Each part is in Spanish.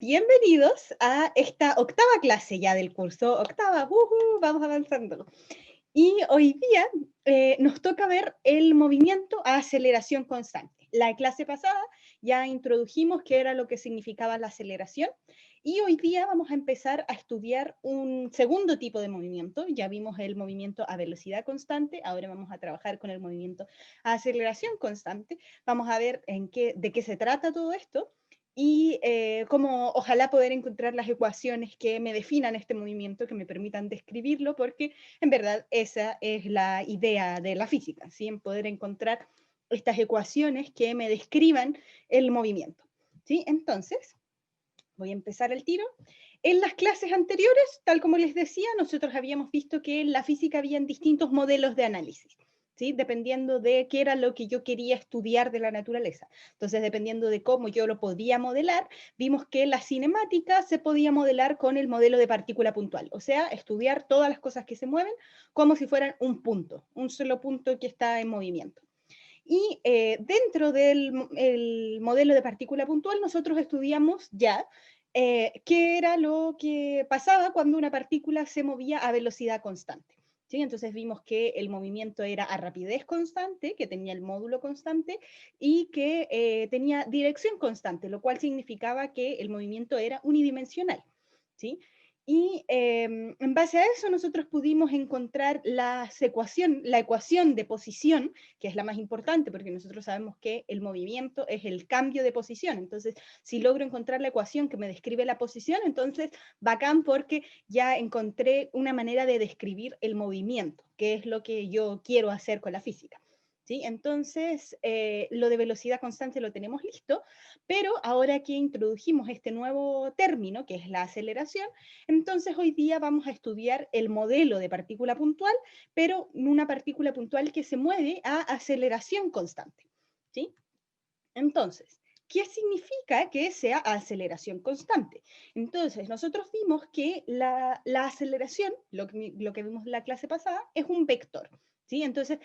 Bienvenidos a esta octava clase ya del curso. Octava, vamos avanzando. Y hoy día nos toca ver el movimiento a aceleración constante. La clase pasada ya introdujimos qué era lo que significaba la aceleración y hoy día vamos a empezar a estudiar un segundo tipo de movimiento. Ya vimos el movimiento a velocidad constante, ahora vamos a trabajar con el movimiento a aceleración constante. Vamos a ver de qué se trata todo esto y cómo ojalá poder encontrar las ecuaciones que me definan este movimiento, que me permitan describirlo, porque en verdad esa es la idea de la física, ¿sí? En poder encontrar estas ecuaciones que me describan el movimiento, ¿sí? Entonces, voy a empezar el tiro. En las clases anteriores, tal como les decía, nosotros habíamos visto que en la física habían distintos modelos de análisis, ¿sí? Dependiendo de qué era lo que yo quería estudiar de la naturaleza. Entonces, dependiendo de cómo yo lo podía modelar, vimos que la cinemática se podía modelar con el modelo de partícula puntual, o sea, estudiar todas las cosas que se mueven como si fueran un punto, un solo punto que está en movimiento. Y dentro del modelo de partícula puntual, nosotros estudiamos ya qué era lo que pasaba cuando una partícula se movía a velocidad constante. ¿Sí? Entonces vimos que el movimiento era a rapidez constante, que tenía el módulo constante y que tenía dirección constante, lo cual significaba que el movimiento era unidimensional. ¿Sí? Y en base a eso nosotros pudimos encontrar la ecuación de posición, que es la más importante, porque nosotros sabemos que el movimiento es el cambio de posición. Entonces, si logro encontrar la ecuación que me describe la posición, entonces bacán, porque ya encontré una manera de describir el movimiento, que es lo que yo quiero hacer con la física. ¿Sí? Entonces, lo de velocidad constante lo tenemos listo, pero ahora que introdujimos este nuevo término, que es la aceleración, entonces hoy día vamos a estudiar el modelo de partícula puntual, pero una partícula puntual que se mueve a aceleración constante. ¿Sí? Entonces, ¿qué significa que sea aceleración constante? Entonces, nosotros vimos que la aceleración, lo que vimos en la clase pasada, es un vector. ¿Sí? Entonces,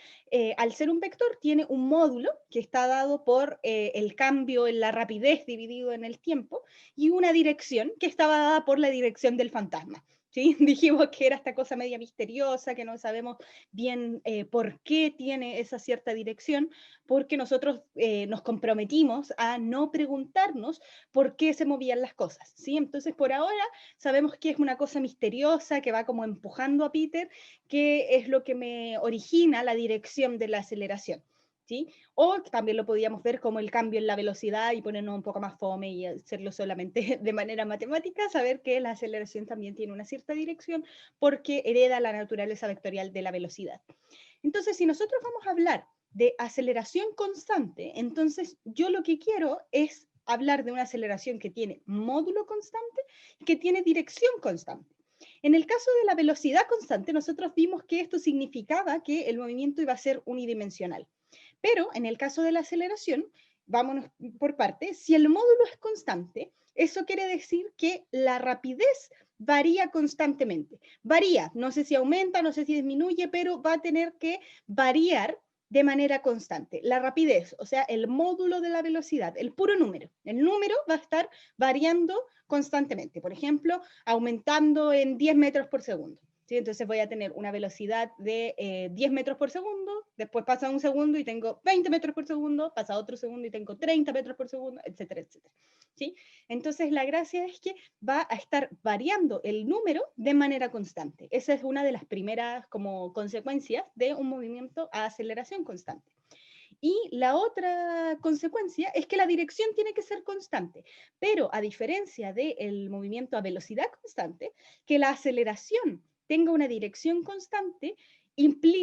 al ser un vector, tiene un módulo que está dado por el cambio en la rapidez dividido en el tiempo y una dirección que estaba dada por la dirección del fantasma. ¿Sí? Dijimos que era esta cosa media misteriosa, que no sabemos bien por qué tiene esa cierta dirección, porque nosotros nos comprometimos a no preguntarnos por qué se movían las cosas, ¿sí? Entonces, por ahora sabemos que es una cosa misteriosa que va como empujando a Peter, que es lo que me origina la dirección de la aceleración. ¿Sí? O también lo podíamos ver como el cambio en la velocidad y ponernos un poco más fome y hacerlo solamente de manera matemática, saber que la aceleración también tiene una cierta dirección porque hereda la naturaleza vectorial de la velocidad. Entonces, si nosotros vamos a hablar de aceleración constante, entonces yo lo que quiero es hablar de una aceleración que tiene módulo constante y que tiene dirección constante. En el caso de la velocidad constante, nosotros vimos que esto significaba que el movimiento iba a ser unidimensional. Pero en el caso de la aceleración, vámonos por partes, si el módulo es constante, eso quiere decir que la rapidez varía constantemente. Varía, no sé si aumenta, no sé si disminuye, pero va a tener que variar de manera constante. La rapidez, o sea, el módulo de la velocidad, el puro número. El número va a estar variando constantemente. Por ejemplo, aumentando en 10 metros por segundo. ¿Sí? Entonces voy a tener una velocidad de 10 metros por segundo, después pasa un segundo y tengo 20 metros por segundo, pasa otro segundo y tengo 30 metros por segundo, etcétera, etcétera. ¿Sí? Entonces la gracia es que va a estar variando el número de manera constante. Esa es una de las primeras como consecuencias de un movimiento a aceleración constante. Y la otra consecuencia es que la dirección tiene que ser constante, pero a diferencia del movimiento a velocidad constante, que la aceleración tenga una dirección constante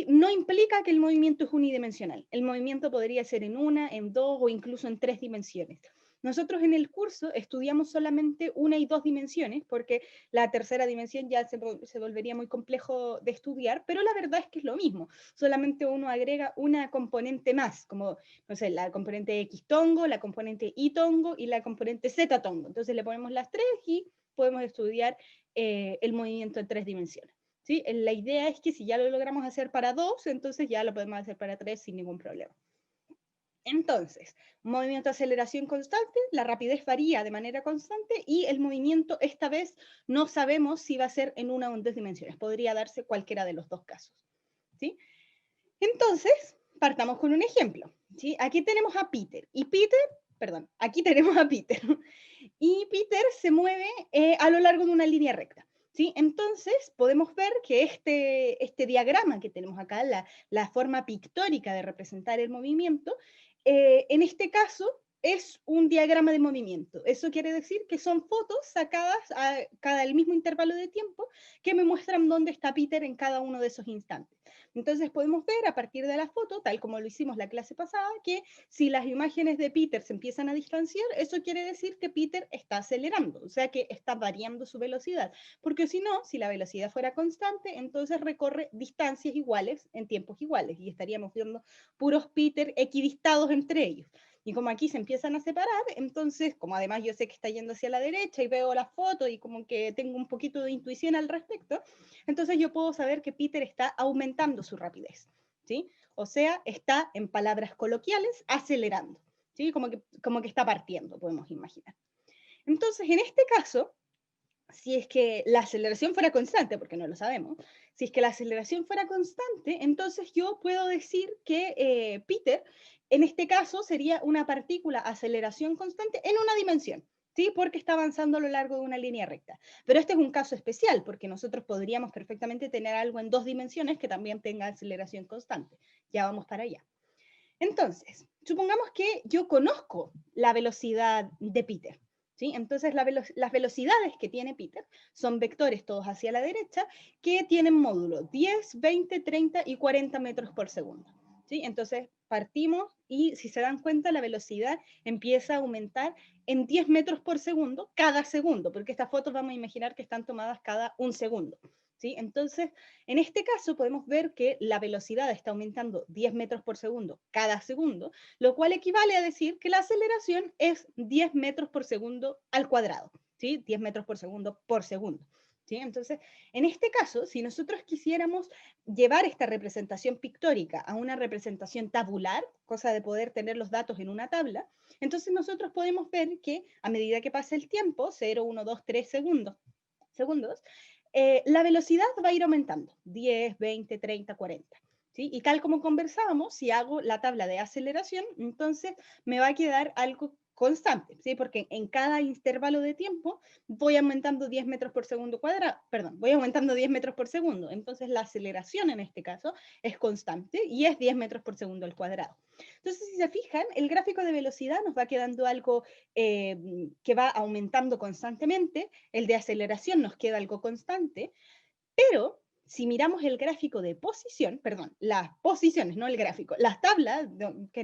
no implica que el movimiento es unidimensional. El movimiento podría ser en una, en dos o incluso en tres dimensiones. Nosotros en el curso estudiamos solamente una y dos dimensiones, porque la tercera dimensión ya se volvería muy complejo de estudiar, pero la verdad es que es lo mismo, solamente uno agrega una componente más, como, no sé, la componente X tongo, la componente Y tongo y la componente Z tongo. Entonces le ponemos las tres y podemos estudiar el movimiento en tres dimensiones. ¿Sí? La idea es que si ya lo logramos hacer para dos, entonces ya lo podemos hacer para tres sin ningún problema. Entonces, movimiento de aceleración constante, la rapidez varía de manera constante y el movimiento esta vez no sabemos si va a ser en una o en dos dimensiones. Podría darse cualquiera de los dos casos. ¿Sí? Entonces, partamos con un ejemplo. ¿Sí? Aquí tenemos a Peter. Y Peter, perdón, aquí tenemos a Peter. Y Peter se mueve a lo largo de una línea recta. ¿Sí? Entonces, podemos ver que este diagrama que tenemos acá, la forma pictórica de representar el movimiento, en este caso es un diagrama de movimiento. Eso quiere decir que son fotos sacadas a cada el mismo intervalo de tiempo que me muestran dónde está Peter en cada uno de esos instantes. Entonces podemos ver a partir de la foto, tal como lo hicimos la clase pasada, que si las imágenes de Peter se empiezan a distanciar, eso quiere decir que Peter está acelerando, o sea que está variando su velocidad, porque si no, si la velocidad fuera constante, entonces recorre distancias iguales en tiempos iguales y estaríamos viendo puros Peter equidistados entre ellos. Y como aquí se empiezan a separar, entonces, como además yo sé que está yendo hacia la derecha y veo la foto y como que tengo un poquito de intuición al respecto, entonces yo puedo saber que Peter está aumentando su rapidez, ¿sí? O sea, está, en palabras coloquiales, acelerando, ¿sí? Como que está partiendo, podemos imaginar. Entonces, en este caso, si es que la aceleración fuera constante, porque no lo sabemos, si es que la aceleración fuera constante, entonces yo puedo decir que Peter, en este caso, sería una partícula aceleración constante en una dimensión, ¿sí? Porque está avanzando a lo largo de una línea recta. Pero este es un caso especial, porque nosotros podríamos perfectamente tener algo en dos dimensiones que también tenga aceleración constante. Ya vamos para allá. Entonces, supongamos que yo conozco la velocidad de Peter, ¿sí? Entonces, las velocidades que tiene Peter son vectores todos hacia la derecha que tienen módulo 10, 20, 30 y 40 metros por segundo, ¿sí? Entonces, partimos y si se dan cuenta, la velocidad empieza a aumentar en 10 metros por segundo cada segundo, porque estas fotos vamos a imaginar que están tomadas cada un segundo. ¿Sí? Entonces, en este caso podemos ver que la velocidad está aumentando 10 metros por segundo cada segundo, lo cual equivale a decir que la aceleración es 10 metros por segundo al cuadrado, ¿sí? 10 metros por segundo por segundo. ¿Sí? Entonces, en este caso, si nosotros quisiéramos llevar esta representación pictórica a una representación tabular, cosa de poder tener los datos en una tabla, entonces nosotros podemos ver que a medida que pasa el tiempo, 0, 1, 2, 3 segundos, la velocidad va a ir aumentando, 10, 20, 30, 40. ¿Sí? Y tal como conversábamos, si hago la tabla de aceleración, entonces me va a quedar algo constante, ¿sí? Porque en cada intervalo de tiempo voy aumentando 10 metros por segundo cuadrado, perdón, voy aumentando 10 metros por segundo, entonces la aceleración en este caso es constante y es 10 metros por segundo al cuadrado. Entonces, si se fijan, el gráfico de velocidad nos va quedando algo que va aumentando constantemente, el de aceleración nos queda algo constante, pero si miramos el gráfico de posición, perdón, las posiciones, no el gráfico, las tablas que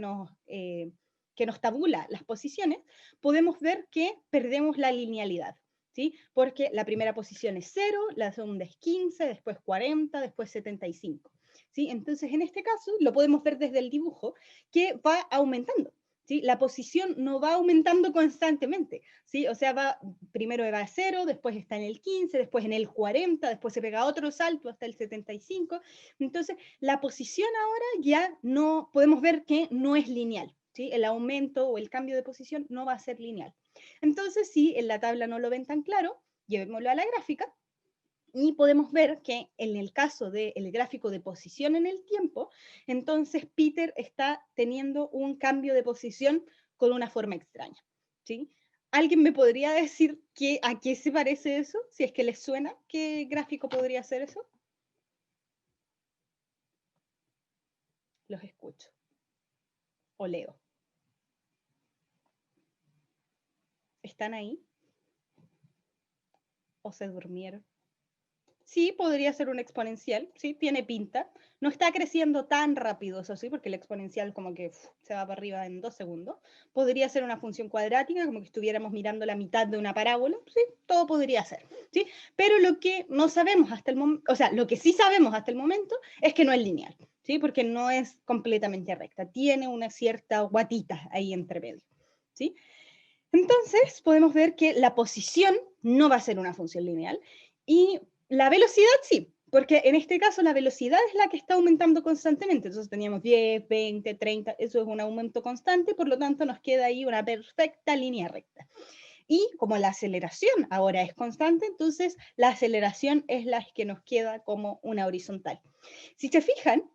nos tabula las posiciones, podemos ver que perdemos la linealidad, ¿sí? Porque la primera posición es 0, la segunda es 15, después 40, después 75. ¿Sí? Entonces, en este caso, lo podemos ver desde el dibujo, que va aumentando. ¿Sí? La posición no va aumentando constantemente, ¿sí? O sea, primero va a 0, después está en el 15, después en el 40, después se pega otro salto hasta el 75. Entonces, la posición ahora ya no, podemos ver que no es lineal, ¿sí? El aumento o el cambio de posición no va a ser lineal. Entonces, si en la tabla no lo ven tan claro, llevémoslo a la gráfica. Y podemos ver que en el caso del gráfico de posición en el tiempo, entonces Peter está teniendo un cambio de posición con una forma extraña, ¿sí? ¿Alguien me podría decir a qué se parece eso? Si es que les suena, ¿qué gráfico podría ser eso? Los escucho. O leo. ¿Están ahí? ¿O se durmieron? Sí, podría ser un exponencial, sí, tiene pinta. No está creciendo tan rápido, eso sí, porque el exponencial como que se va para arriba en 2 segundos. Podría ser una función cuadrática, como que estuviéramos mirando la mitad de una parábola, sí, todo podría ser, sí. Pero lo que no sabemos hasta el momento, o sea, lo que sí sabemos hasta el momento es que no es lineal, sí, porque no es completamente recta, tiene una cierta guatita ahí entre medio, sí. Entonces, podemos ver que la posición no va a ser una función lineal y la velocidad sí, Porque en este caso la velocidad es la que está aumentando constantemente. Entonces teníamos 10, 20, 30, eso es un aumento constante, por lo tanto nos queda ahí una perfecta línea recta. Y como la aceleración ahora es constante, entonces la aceleración es la que nos queda como una horizontal. Si se fijan,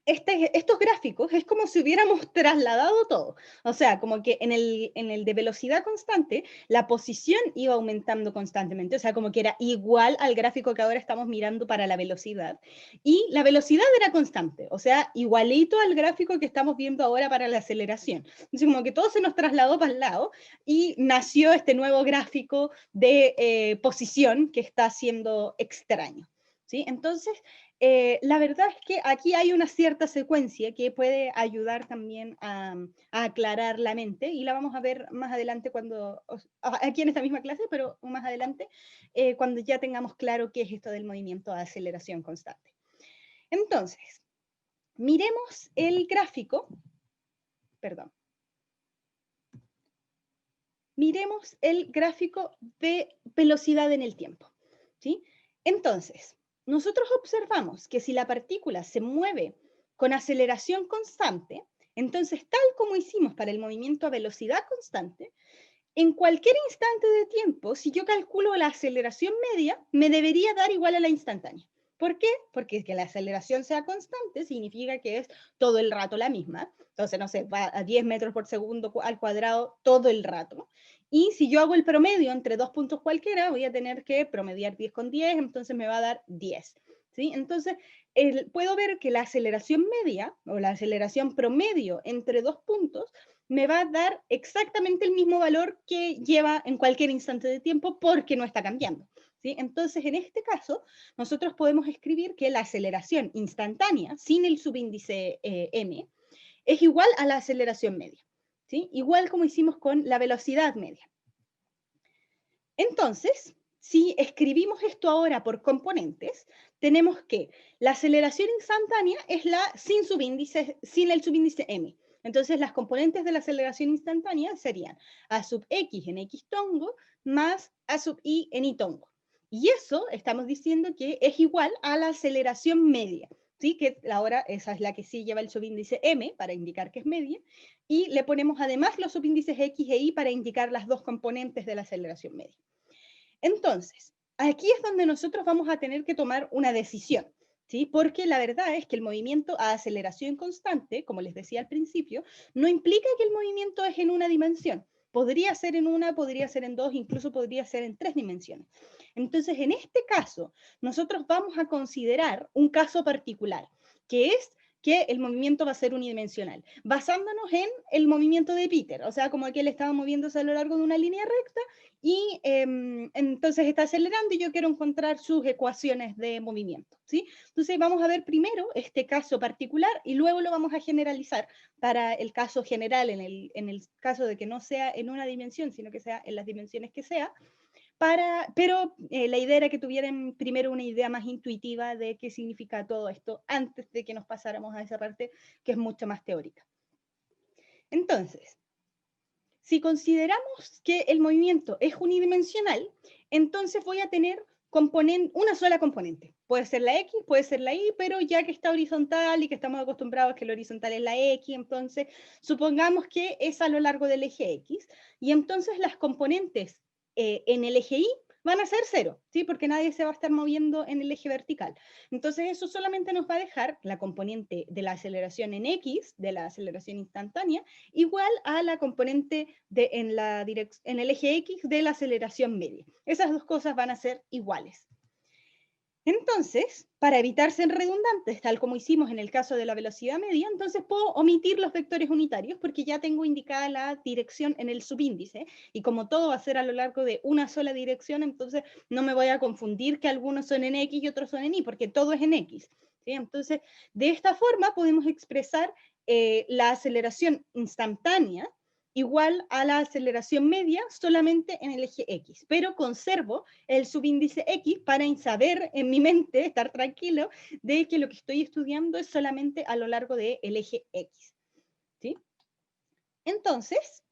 estos gráficos es como si hubiéramos trasladado todo. O sea, como que en el de velocidad constante, la posición iba aumentando constantemente. O sea, como que era igual al gráfico que ahora estamos mirando para la velocidad. Y la velocidad era constante. O sea, igualito al gráfico que estamos viendo ahora para la aceleración. Entonces, como que todo se nos trasladó para el lado y nació este nuevo gráfico de posición que está siendo extraño. ¿Sí? Entonces, la verdad es que aquí hay una cierta secuencia que puede ayudar también a aclarar la mente y la vamos a ver más adelante aquí en esta misma clase, pero más adelante, cuando ya tengamos claro qué es esto del movimiento a aceleración constante. Entonces, miremos el gráfico, perdón, miremos el gráfico de velocidad en el tiempo, ¿sí? Entonces, nosotros observamos que si la partícula se mueve con aceleración constante, entonces, tal como hicimos para el movimiento a velocidad constante, en cualquier instante de tiempo, si yo calculo la aceleración media, me debería dar igual a la instantánea. ¿Por qué? Porque que la aceleración sea constante significa que es todo el rato la misma. Entonces, no sé, va a 10 metros por segundo al cuadrado todo el rato. Y si yo hago el promedio entre dos puntos cualquiera, voy a tener que promediar 10 con 10, entonces me va a dar 10. ¿Sí? Entonces, puedo ver que la aceleración media o la aceleración promedio entre dos puntos me va a dar exactamente el mismo valor que lleva en cualquier instante de tiempo porque no está cambiando. ¿Sí? Entonces, en este caso, nosotros podemos escribir que la aceleración instantánea, sin el subíndice m, es igual a la aceleración media. ¿Sí? Igual como hicimos con la velocidad media. Entonces, si escribimos esto ahora por componentes, tenemos que la aceleración instantánea es la sin el subíndice m. Entonces, las componentes de la aceleración instantánea serían a sub x en x tongo más a sub y en y tongo. Y eso estamos diciendo que es igual a la aceleración media, ¿sí? Que ahora esa es la que sí lleva el subíndice m para indicar que es media, y le ponemos además los subíndices x e y para indicar las dos componentes de la aceleración media. Entonces, aquí es donde nosotros vamos a tener que tomar una decisión, ¿sí? Porque la verdad es que el movimiento a aceleración constante, como les decía al principio, no implica que el movimiento es en una dimensión. Podría ser en una, podría ser en dos, incluso podría ser en tres dimensiones. Entonces, en este caso, nosotros vamos a considerar un caso particular, que es que el movimiento va a ser unidimensional, basándonos en el movimiento de Peter, o sea, como que él estaba moviéndose a lo largo de una línea recta y entonces está acelerando y yo quiero encontrar sus ecuaciones de movimiento, ¿sí? Entonces vamos a ver primero este caso particular y luego lo vamos a generalizar para el caso general, en el caso de que no sea en una dimensión, sino que sea en las dimensiones que sea, pero la idea era que tuvieran primero una idea más intuitiva de qué significa todo esto antes de que nos pasáramos a esa parte que es mucho más teórica. Entonces, si consideramos que el movimiento es unidimensional, entonces voy a tener una sola componente. Puede ser la X, puede ser la Y, pero ya que está horizontal y que estamos acostumbrados a que lo horizontal es la X, entonces supongamos que es a lo largo del eje X, y entonces las componentes en el eje Y van a ser cero, ¿sí? Porque nadie se va a estar moviendo en el eje vertical. Entonces eso solamente nos va a dejar la componente de la aceleración en X, de la aceleración instantánea, igual a la componente en el eje X de la aceleración media. Esas dos cosas van a ser iguales. Entonces, para evitar ser redundantes, tal como hicimos en el caso de la velocidad media, entonces puedo omitir los vectores unitarios porque ya tengo indicada la dirección en el subíndice y como todo va a ser a lo largo de una sola dirección, entonces no me voy a confundir que algunos son en X y otros son en Y porque todo es en X. ¿Sí? Entonces, de esta forma podemos expresar la aceleración instantánea igual a la aceleración media solamente en el eje X, pero conservo el subíndice X para saber en mi mente, estar tranquilo, de que lo que estoy estudiando es solamente a lo largo del eje X. ¿Sí? Entonces,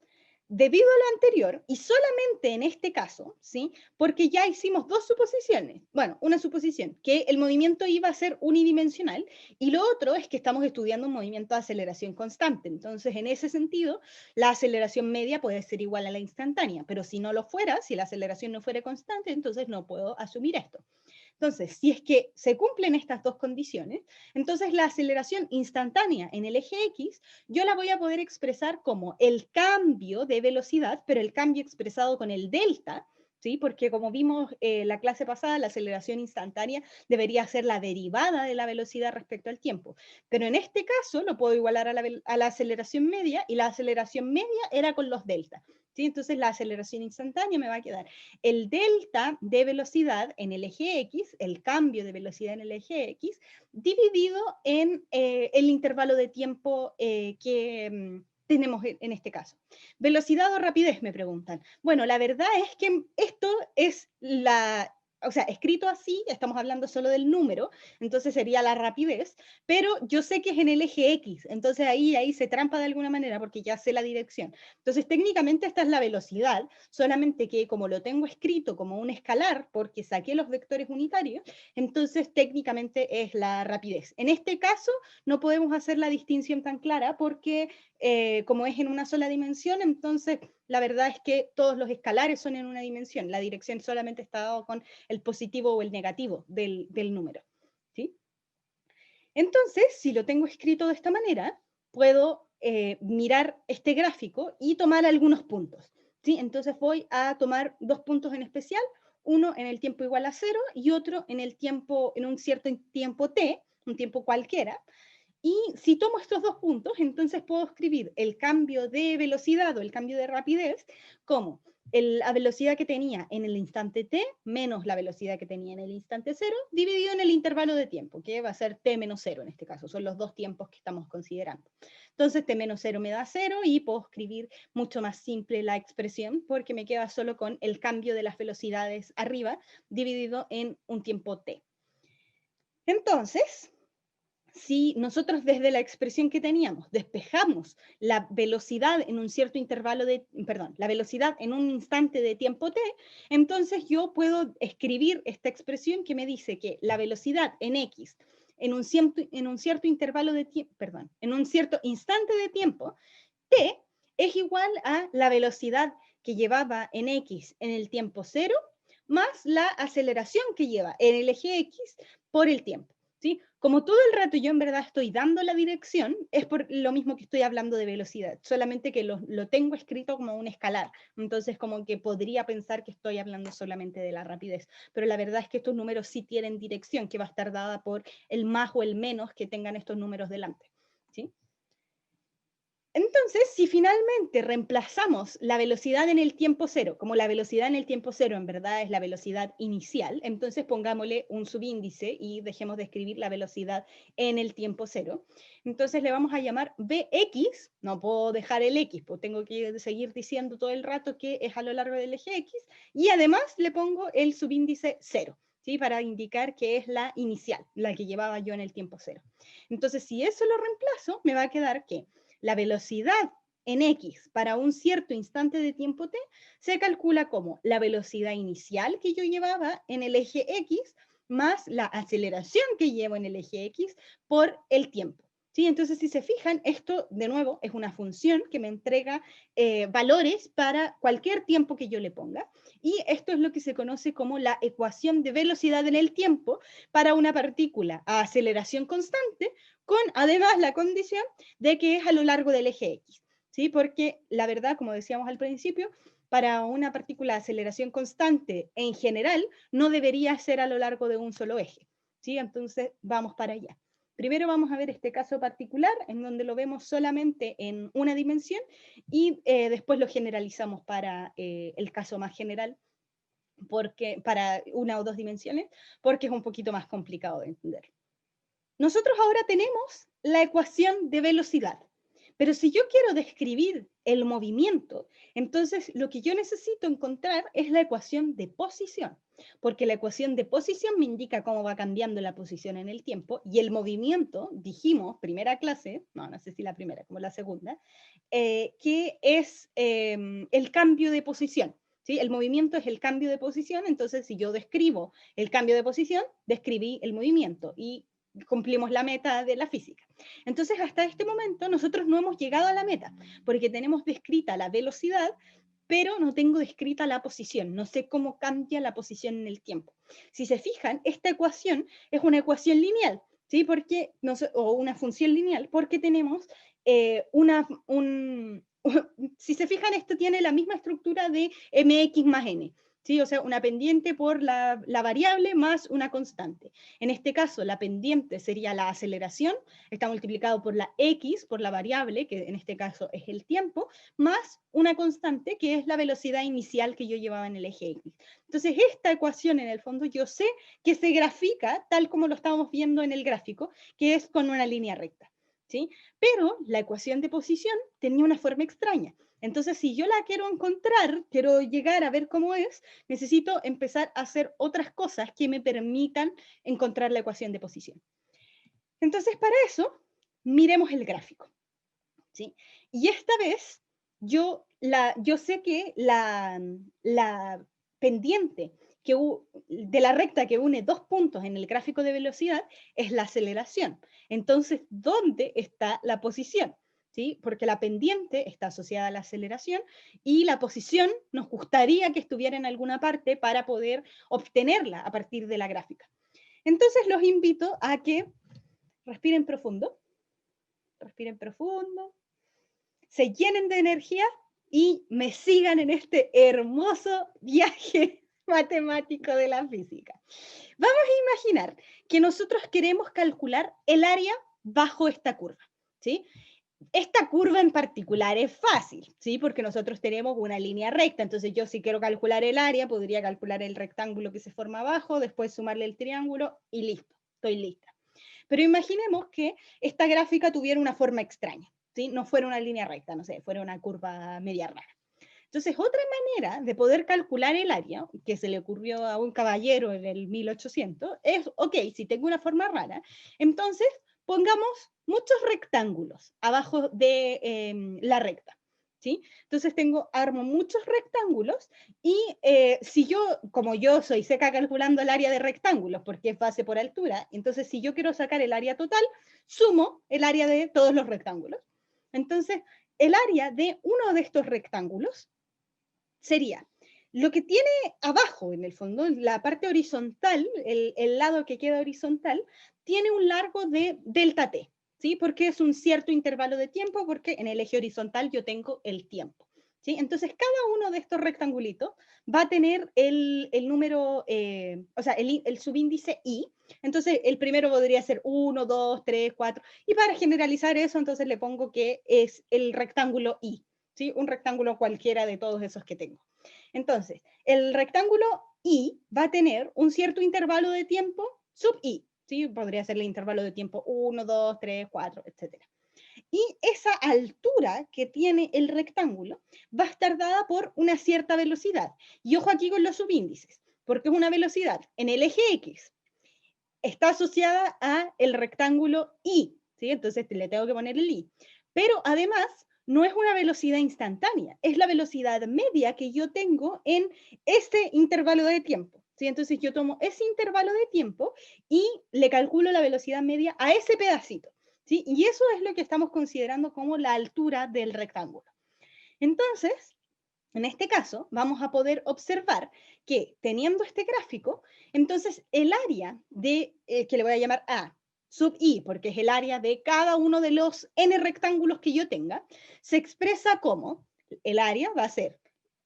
debido a lo anterior, y solamente en este caso, ¿sí? Porque ya hicimos dos suposiciones. Bueno, una suposición, que el movimiento iba a ser unidimensional, y lo otro es que estamos estudiando un movimiento de aceleración constante. Entonces, en ese sentido, la aceleración media puede ser igual a la instantánea, pero si no lo fuera, si la aceleración no fuera constante, entonces no puedo asumir esto. Entonces, si es que se cumplen estas dos condiciones, entonces la aceleración instantánea en el eje X, yo la voy a poder expresar como el cambio de velocidad, pero el cambio expresado con el delta, ¿sí? Porque como vimos la clase pasada, la aceleración instantánea debería ser la derivada de la velocidad respecto al tiempo. Pero en este caso lo puedo igualar a la aceleración media, y la aceleración media era con los delta. ¿Sí? Entonces la aceleración instantánea me va a quedar el delta de velocidad en el eje X, el cambio de velocidad en el eje X, dividido en el intervalo de tiempo que tenemos en este caso. ¿Velocidad o rapidez? Me preguntan. Bueno, la verdad es que esto es o sea, escrito así, estamos hablando solo del número, entonces sería la rapidez, pero yo sé que es en el eje X, entonces ahí se trampa de alguna manera porque ya sé la dirección. Entonces técnicamente esta es la velocidad, solamente que como lo tengo escrito como un escalar, porque saqué los vectores unitarios, entonces técnicamente es la rapidez. En este caso no podemos hacer la distinción tan clara porque como es en una sola dimensión, entonces la verdad es que todos los escalares son en una dimensión, la dirección solamente está dado con el positivo o el negativo del número. ¿Sí? Entonces, si lo tengo escrito de esta manera, puedo mirar este gráfico y tomar algunos puntos. ¿Sí? Entonces voy a tomar dos puntos en especial, uno en el tiempo igual a 0 y otro en el tiempo, en un cierto tiempo t, un tiempo cualquiera. Y si tomo estos dos puntos, entonces puedo escribir el cambio de velocidad o el cambio de rapidez como la velocidad que tenía en el instante t menos la velocidad que tenía en el instante 0, dividido en el intervalo de tiempo, que va a ser t menos 0 en este caso, son los dos tiempos que estamos considerando. Entonces t menos 0 me da 0 y puedo escribir mucho más simple la expresión porque me queda solo con el cambio de las velocidades arriba dividido en un tiempo t. Entonces, si nosotros desde la expresión que teníamos despejamos la velocidad en un cierto intervalo de, perdón, la velocidad en un instante de tiempo t, entonces yo puedo escribir esta expresión que me dice que la velocidad en x en un cierto intervalo de tiempo, perdón, en un cierto instante de tiempo t es igual a la velocidad que llevaba en x en el tiempo 0 más la aceleración que lleva en el eje x por el tiempo. ¿Sí? Como todo el rato yo en verdad estoy dando la dirección, es por lo mismo que estoy hablando de velocidad, solamente que lo tengo escrito como un escalar, entonces como que podría pensar que estoy hablando solamente de la rapidez, pero la verdad es que estos números sí tienen dirección, que va a estar dada por el más o el menos que tengan estos números delante. ¿Sí? Entonces, si finalmente reemplazamos la velocidad en el tiempo cero, como la velocidad en el tiempo cero en verdad es la velocidad inicial, entonces pongámosle un subíndice y dejemos de escribir la velocidad en el tiempo cero. Entonces le vamos a llamar Bx, no puedo dejar el x, pues tengo que seguir diciendo todo el rato que es a lo largo del eje x, y además le pongo el subíndice 0. ¿Sí? Para indicar que es la inicial, la que llevaba yo en el tiempo cero. Entonces, si eso lo reemplazo, me va a quedar que la velocidad en x para un cierto instante de tiempo t se calcula como la velocidad inicial que yo llevaba en el eje x más la aceleración que llevo en el eje x por el tiempo. ¿Sí? Entonces, si se fijan, esto de nuevo es una función que me entrega valores para cualquier tiempo que yo le ponga. Y esto es lo que se conoce como la ecuación de velocidad en el tiempo para una partícula a aceleración constante, con además la condición de que es a lo largo del eje X. ¿Sí? Porque la verdad, como decíamos al principio, para una partícula de aceleración constante en general no debería ser a lo largo de un solo eje. ¿Sí? Entonces vamos para allá. Primero vamos a ver este caso particular en donde lo vemos solamente en una dimensión y después lo generalizamos para el caso más general, porque para una o dos dimensiones, porque es un poquito más complicado de entender. Nosotros ahora tenemos la ecuación de velocidad. Pero si yo quiero describir el movimiento, entonces lo que yo necesito encontrar es la ecuación de posición, porque la ecuación de posición me indica cómo va cambiando la posición en el tiempo, y el movimiento, dijimos, primera clase, no sé si la primera, como la segunda, que es el cambio de posición. ¿Sí? El movimiento es el cambio de posición, entonces si yo describo el cambio de posición, describí el movimiento y cumplimos la meta de la física. Entonces, hasta este momento nosotros no hemos llegado a la meta, porque tenemos descrita la velocidad, pero no tengo descrita la posición, no sé cómo cambia la posición en el tiempo. Si se fijan, esta ecuación es una ecuación lineal, ¿sí? Porque, no sé, o una función lineal, porque tenemos si se fijan, esto tiene la misma estructura de mx más n, ¿sí? O sea, una pendiente por la variable más una constante. En este caso, la pendiente sería la aceleración, está multiplicado por la x, por la variable, que en este caso es el tiempo, más una constante, que es la velocidad inicial que yo llevaba en el eje x. Entonces, esta ecuación, en el fondo, yo sé que se grafica tal como lo estábamos viendo en el gráfico, que es con una línea recta, ¿sí? Pero la ecuación de posición tenía una forma extraña. Entonces, si yo la quiero encontrar, quiero llegar a ver cómo es, necesito empezar a hacer otras cosas que me permitan encontrar la ecuación de posición. Entonces, para eso, miremos el gráfico, ¿sí? Y esta vez, yo sé que la pendiente de la recta que une dos puntos en el gráfico de velocidad es la aceleración. Entonces, ¿dónde está la posición? ¿Sí? Porque la pendiente está asociada a la aceleración y la posición nos gustaría que estuviera en alguna parte para poder obtenerla a partir de la gráfica. Entonces, los invito a que respiren profundo, se llenen de energía y me sigan en este hermoso viaje matemático de la física. Vamos a imaginar que nosotros queremos calcular el área bajo esta curva, ¿sí? Esta curva en particular es fácil, ¿sí? Porque nosotros tenemos una línea recta, entonces yo si quiero calcular el área, podría calcular el rectángulo que se forma abajo, después sumarle el triángulo y listo, estoy lista. Pero imaginemos que esta gráfica tuviera una forma extraña, ¿sí? No fuera una línea recta, no sé, fuera una curva media rara. Entonces, otra manera de poder calcular el área, que se le ocurrió a un caballero en el 1800, es, ok, si tengo una forma rara, entonces pongamos muchos rectángulos abajo de la recta, ¿sí? Entonces armo muchos rectángulos y si yo, como yo soy seca calculando el área de rectángulos, porque es base por altura, entonces si yo quiero sacar el área total, sumo el área de todos los rectángulos. Entonces, el área de uno de estos rectángulos sería lo que tiene abajo, en el fondo, la parte horizontal, el lado que queda horizontal, tiene un largo de delta t, ¿sí? Porque es un cierto intervalo de tiempo, porque en el eje horizontal yo tengo el tiempo, ¿sí? Entonces, cada uno de estos rectangulitos va a tener el número, o sea, el subíndice i. Entonces, el primero podría ser 1, 2, 3, 4, y para generalizar eso, entonces le pongo que es el rectángulo i, ¿sí? Un rectángulo cualquiera de todos esos que tengo. Entonces, el rectángulo I va a tener un cierto intervalo de tiempo sub I, ¿sí? Podría ser el intervalo de tiempo 1, 2, 3, 4, etc. Y esa altura que tiene el rectángulo va a estar dada por una cierta velocidad. Y ojo aquí con los subíndices, porque es una velocidad en el eje X. Está asociada a el rectángulo I, ¿sí? Entonces le tengo que poner el I. Pero además no es una velocidad instantánea, es la velocidad media que yo tengo en este intervalo de tiempo, ¿sí? Entonces yo tomo ese intervalo de tiempo y le calculo la velocidad media a ese pedacito, ¿sí? Y eso es lo que estamos considerando como la altura del rectángulo. Entonces, en este caso, vamos a poder observar que teniendo este gráfico, entonces el área de, que le voy a llamar A sub I, porque es el área de cada uno de los n rectángulos que yo tenga, se expresa como el área va a ser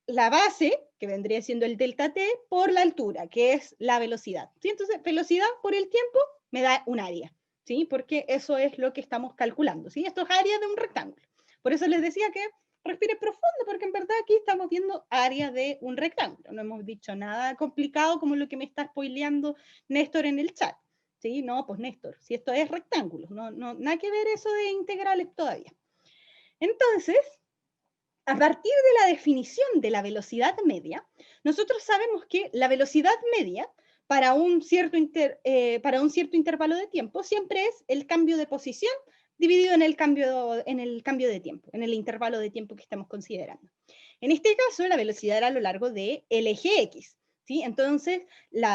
la base, que vendría siendo el delta t, por la altura, que es la velocidad. ¿Sí? Entonces, velocidad por el tiempo me da un área, ¿sí? Porque eso es lo que estamos calculando, ¿sí? Esto es área de un rectángulo. Por eso les decía que respire profundo, porque en verdad aquí estamos viendo área de un rectángulo. No hemos dicho nada complicado como lo que me está spoileando Néstor en el chat. ¿Sí? No, pues Néstor, si esto es rectángulo, no, nada que ver eso de integrales todavía. Entonces, a partir de la definición de la velocidad media, nosotros sabemos que la velocidad media para un cierto intervalo de tiempo siempre es el cambio de posición dividido en el cambio de tiempo, en el intervalo de tiempo que estamos considerando. En este caso, la velocidad era a lo largo del eje X. ¿Sí? Entonces,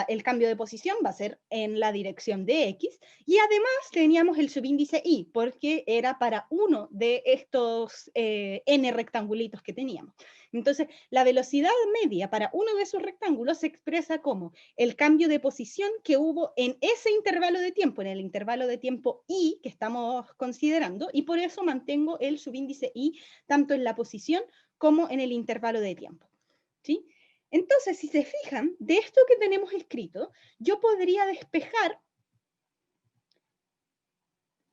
el cambio de posición va a ser en la dirección de X, y además teníamos el subíndice Y, porque era para uno de estos n rectangulitos que teníamos. Entonces, la velocidad media para uno de esos rectángulos se expresa como el cambio de posición que hubo en ese intervalo de tiempo, en el intervalo de tiempo Y que estamos considerando, y por eso mantengo el subíndice Y tanto en la posición como en el intervalo de tiempo. ¿Sí? Entonces, si se fijan, de esto que tenemos escrito, yo podría despejar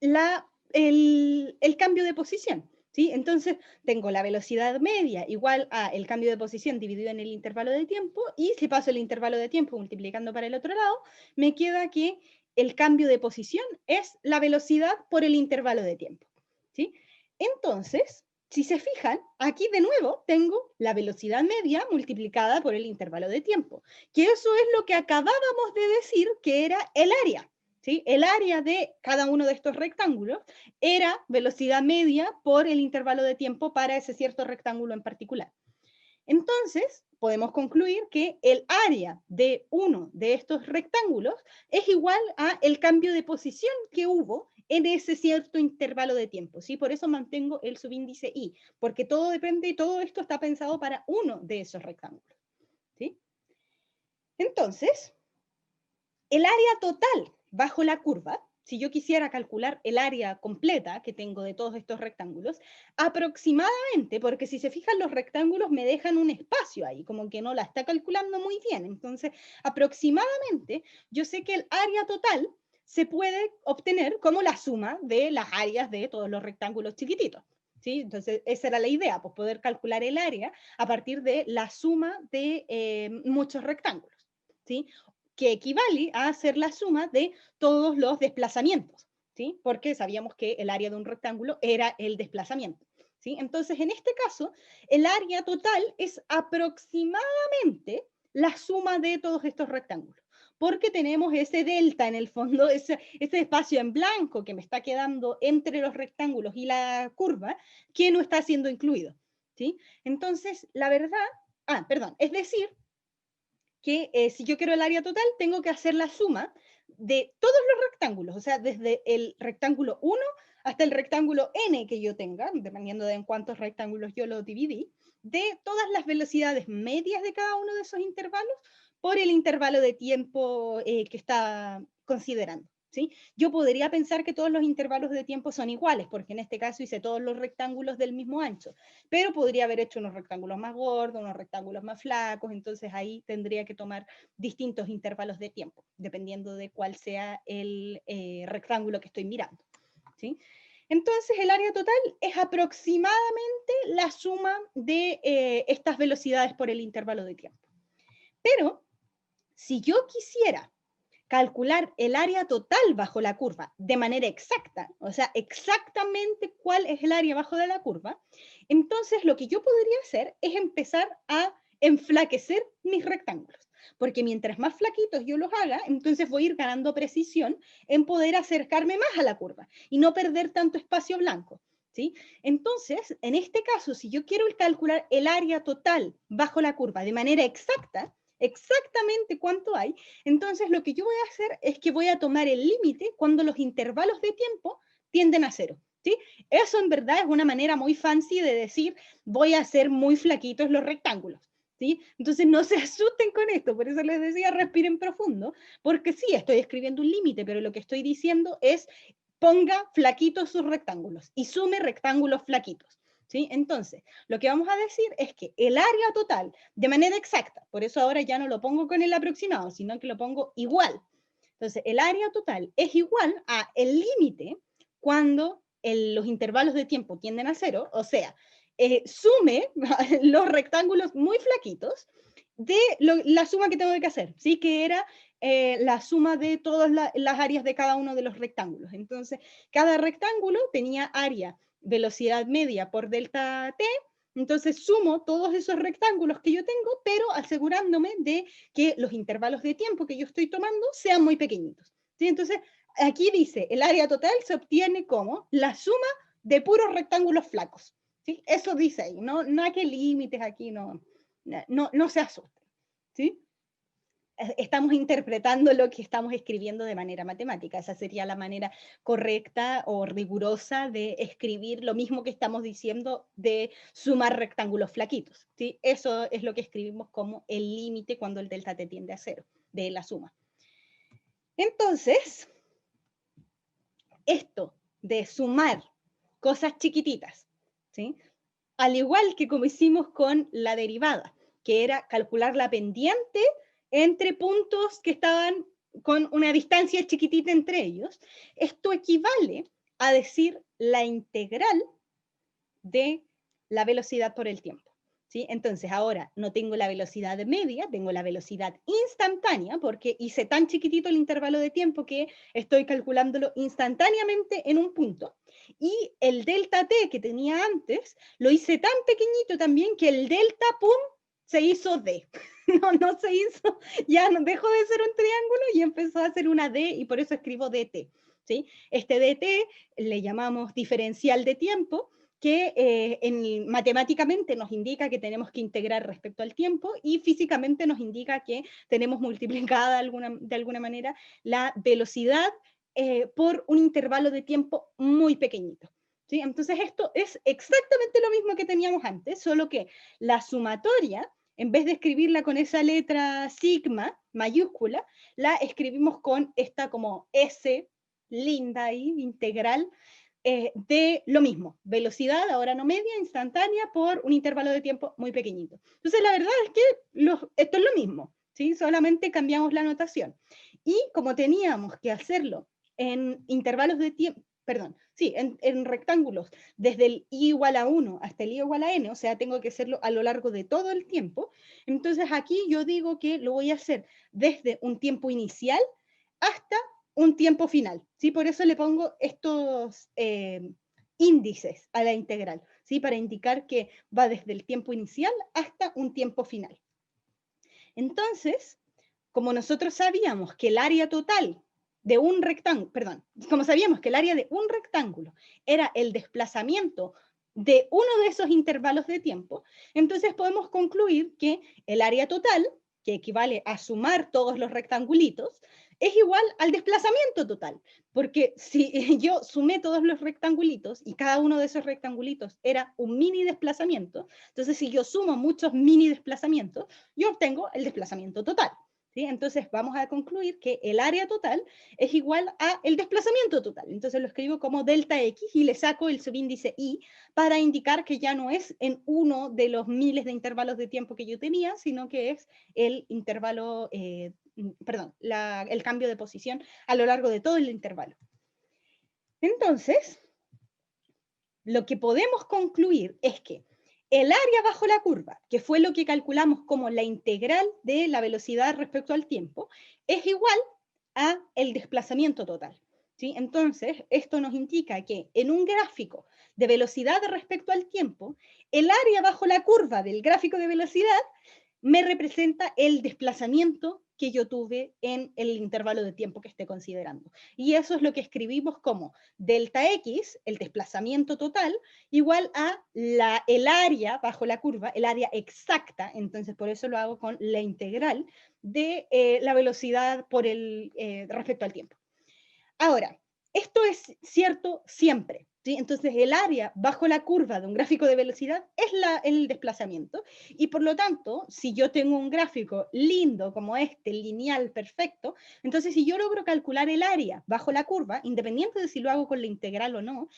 el cambio de posición. ¿Sí? Entonces, tengo la velocidad media igual a el cambio de posición dividido en el intervalo de tiempo, y si paso el intervalo de tiempo multiplicando para el otro lado, me queda que el cambio de posición es la velocidad por el intervalo de tiempo. ¿Sí? Entonces, si se fijan, aquí de nuevo tengo la velocidad media multiplicada por el intervalo de tiempo, que eso es lo que acabábamos de decir que era el área. ¿Sí? El área de cada uno de estos rectángulos era velocidad media por el intervalo de tiempo para ese cierto rectángulo en particular. Entonces, podemos concluir que el área de uno de estos rectángulos es igual a el cambio de posición que hubo en ese cierto intervalo de tiempo, ¿sí? Por eso mantengo el subíndice Y, porque todo depende, todo esto está pensado para uno de esos rectángulos, ¿sí? Entonces, el área total bajo la curva, si yo quisiera calcular el área completa que tengo de todos estos rectángulos, aproximadamente, porque si se fijan los rectángulos me dejan un espacio ahí, como que no la está calculando muy bien, entonces aproximadamente yo sé que el área total se puede obtener como la suma de las áreas de todos los rectángulos chiquititos. ¿Sí? Entonces, esa era la idea, pues poder calcular el área a partir de la suma de muchos rectángulos. ¿Sí? Que equivale a hacer la suma de todos los desplazamientos, ¿sí? Porque sabíamos que el área de un rectángulo era el desplazamiento, ¿sí? Entonces, en este caso, el área total es aproximadamente la suma de todos estos rectángulos, porque tenemos ese delta en el fondo, ese espacio en blanco que me está quedando entre los rectángulos y la curva, que no está siendo incluido, ¿sí? Entonces, la verdad, es decir, que si yo quiero el área total, tengo que hacer la suma de todos los rectángulos, o sea, desde el rectángulo 1 hasta el rectángulo n que yo tenga, dependiendo de en cuántos rectángulos yo lo dividí, de todas las velocidades medias de cada uno de esos intervalos por el intervalo de tiempo que está considerando. ¿Sí? Yo podría pensar que todos los intervalos de tiempo son iguales, porque en este caso hice todos los rectángulos del mismo ancho, pero podría haber hecho unos rectángulos más gordos, unos rectángulos más flacos, entonces ahí tendría que tomar distintos intervalos de tiempo, dependiendo de cuál sea el rectángulo que estoy mirando. ¿Sí? Entonces el área total es aproximadamente la suma de estas velocidades por el intervalo de tiempo. Pero si yo quisiera calcular el área total bajo la curva de manera exacta, o sea, exactamente cuál es el área bajo de la curva, entonces lo que yo podría hacer es empezar a enflaquecer mis rectángulos, porque mientras más flaquitos yo los haga, entonces voy a ir ganando precisión en poder acercarme más a la curva y no perder tanto espacio blanco. ¿Sí? Entonces, en este caso, si yo quiero calcular el área total bajo la curva de manera exacta, exactamente cuánto hay, entonces lo que yo voy a hacer es que voy a tomar el límite cuando los intervalos de tiempo tienden a cero. ¿Sí? Eso en verdad es una manera muy fancy de decir voy a hacer muy flaquitos los rectángulos. ¿Sí? Entonces no se asusten con esto, por eso les decía respiren profundo, porque sí, estoy escribiendo un límite, pero lo que estoy diciendo es ponga flaquitos sus rectángulos y sume rectángulos flaquitos. ¿Sí? Entonces, lo que vamos a decir es que el área total, de manera exacta, por eso ahora ya no lo pongo con el aproximado, sino que lo pongo igual. Entonces, el área total es igual a el límite cuando los intervalos de tiempo tienden a cero, o sea, sume los rectángulos muy flaquitos de la suma que tengo que hacer, ¿sí? Que era la suma de todas las áreas de cada uno de los rectángulos. Entonces, cada rectángulo tenía área velocidad media por delta t, entonces sumo todos esos rectángulos que yo tengo, pero asegurándome de que los intervalos de tiempo que yo estoy tomando sean muy pequeñitos, ¿sí? Entonces, aquí dice, el área total se obtiene como la suma de puros rectángulos flacos, ¿sí? Eso dice ahí, no hay que límites aquí, no se asusten, ¿sí? Estamos interpretando lo que estamos escribiendo de manera matemática. Esa sería la manera correcta o rigurosa de escribir lo mismo que estamos diciendo de sumar rectángulos flaquitos, ¿sí? Eso es lo que escribimos como el límite cuando el delta t tiende a 0, de la suma. Entonces, esto de sumar cosas chiquititas, ¿sí? Al igual que como hicimos con la derivada, que era calcular la pendiente entre puntos que estaban con una distancia chiquitita entre ellos, esto equivale a decir la integral de la velocidad por el tiempo, ¿sí? Entonces ahora no tengo la velocidad media, tengo la velocidad instantánea, porque hice tan chiquitito el intervalo de tiempo que estoy calculándolo instantáneamente en un punto. Y el delta t que tenía antes, lo hice tan pequeñito también que el delta, pum, se hizo d. No se hizo, ya no, dejó de ser un triángulo y empezó a ser una d, y por eso escribo dt, ¿sí? Este dt le llamamos diferencial de tiempo, que matemáticamente nos indica que tenemos que integrar respecto al tiempo, y físicamente nos indica que tenemos multiplicada de alguna manera la velocidad por un intervalo de tiempo muy pequeñito, ¿sí? Entonces esto es exactamente lo mismo que teníamos antes, solo que la sumatoria, en vez de escribirla con esa letra sigma mayúscula, la escribimos con esta como S linda ahí, integral, de lo mismo, velocidad, ahora no media, instantánea, por un intervalo de tiempo muy pequeñito. Entonces la verdad es que esto es lo mismo, ¿sí? Solamente cambiamos la notación. Y como teníamos que hacerlo en intervalos de tiempo, perdón, sí, en rectángulos, desde el i igual a 1 hasta el i igual a n, o sea, tengo que hacerlo a lo largo de todo el tiempo, entonces aquí yo digo que lo voy a hacer desde un tiempo inicial hasta un tiempo final, ¿sí? Por eso le pongo estos índices a la integral, ¿sí? Para indicar que va desde el tiempo inicial hasta un tiempo final. Entonces, como nosotros sabíamos que el área total de un rectángulo, perdón, como sabíamos que el área de un rectángulo era el desplazamiento de uno de esos intervalos de tiempo, entonces podemos concluir que el área total, que equivale a sumar todos los rectangulitos, es igual al desplazamiento total, porque si yo sumé todos los rectangulitos y cada uno de esos rectangulitos era un mini desplazamiento, entonces si yo sumo muchos mini desplazamientos, yo obtengo el desplazamiento total, ¿sí? Entonces vamos a concluir que el área total es igual a el desplazamiento total. Entonces lo escribo como delta x y le saco el subíndice i para indicar que ya no es en uno de los miles de intervalos de tiempo que yo tenía, sino que es el intervalo, perdón, el cambio de posición a lo largo de todo el intervalo. Entonces, lo que podemos concluir es que el área bajo la curva, que fue lo que calculamos como la integral de la velocidad respecto al tiempo, es igual a el desplazamiento total, ¿sí? Entonces, esto nos indica que en un gráfico de velocidad respecto al tiempo, el área bajo la curva del gráfico de velocidad me representa el desplazamiento que yo tuve en el intervalo de tiempo que esté considerando. Y eso es lo que escribimos como delta x, el desplazamiento total, igual a el área bajo la curva, el área exacta, entonces por eso lo hago con la integral de la velocidad por respecto al tiempo. Ahora, esto es cierto siempre, ¿sí? Entonces el área bajo la curva de un gráfico de velocidad es el desplazamiento, y por lo tanto, si yo tengo un gráfico lindo como este, lineal, perfecto, entonces si yo logro calcular el área bajo la curva, independiente de si lo hago con la integral o no,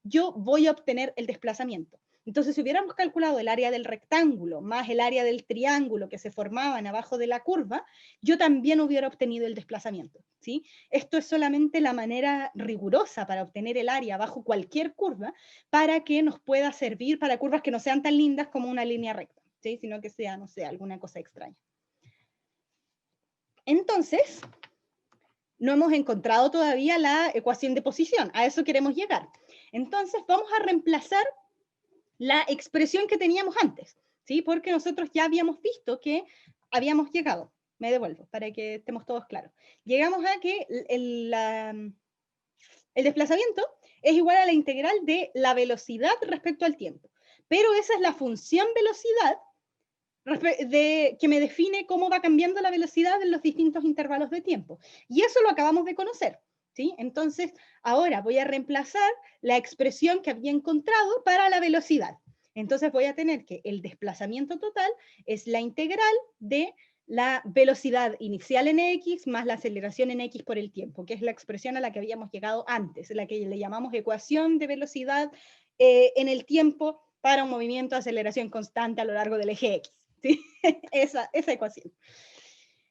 yo voy a obtener el desplazamiento. Entonces, si hubiéramos calculado el área del rectángulo más el área del triángulo que se formaban abajo de la curva, yo también hubiera obtenido el desplazamiento, ¿sí? Esto es solamente la manera rigurosa para obtener el área bajo cualquier curva, para que nos pueda servir para curvas que no sean tan lindas como una línea recta, ¿sí? Sino que sea, no sé, alguna cosa extraña. Entonces, no hemos encontrado todavía la ecuación de posición, a eso queremos llegar. Entonces vamos a reemplazar la expresión que teníamos antes, ¿sí? Porque nosotros ya habíamos visto que habíamos llegado, me devuelvo para que estemos todos claros, llegamos a que el desplazamiento es igual a la integral de la velocidad respecto al tiempo, pero esa es la función velocidad que me define cómo va cambiando la velocidad en los distintos intervalos de tiempo. Y eso lo acabamos de conocer, ¿sí? Entonces, ahora voy a reemplazar la expresión que había encontrado para la velocidad. Entonces voy a tener que el desplazamiento total es la integral de la velocidad inicial en x más la aceleración en x por el tiempo, que es la expresión a la que habíamos llegado antes, la que le llamamos ecuación de velocidad en el tiempo para un movimiento de aceleración constante a lo largo del eje x. ¿Sí? esa ecuación.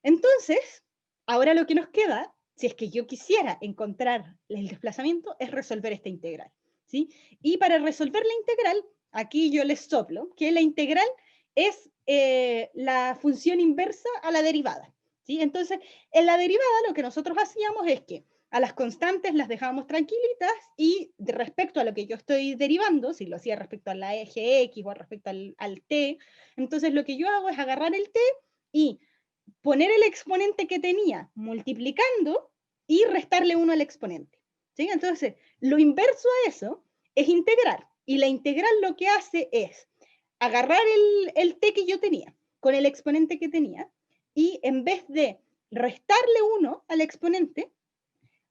Entonces, ahora lo que nos queda, si es que yo quisiera encontrar el desplazamiento, es resolver esta integral, ¿sí? Y para resolver la integral, aquí yo les soplo que la integral es la función inversa a la derivada, ¿sí? Entonces, en la derivada lo que nosotros hacíamos es que a las constantes las dejábamos tranquilitas y respecto a lo que yo estoy derivando, si lo hacía respecto a la eje X o respecto al t, entonces lo que yo hago es agarrar el t y poner el exponente que tenía multiplicando y restarle 1 al exponente, ¿sí? Entonces, lo inverso a eso es integrar, y la integral lo que hace es agarrar el t que yo tenía con el exponente que tenía, y en vez de restarle 1 al exponente,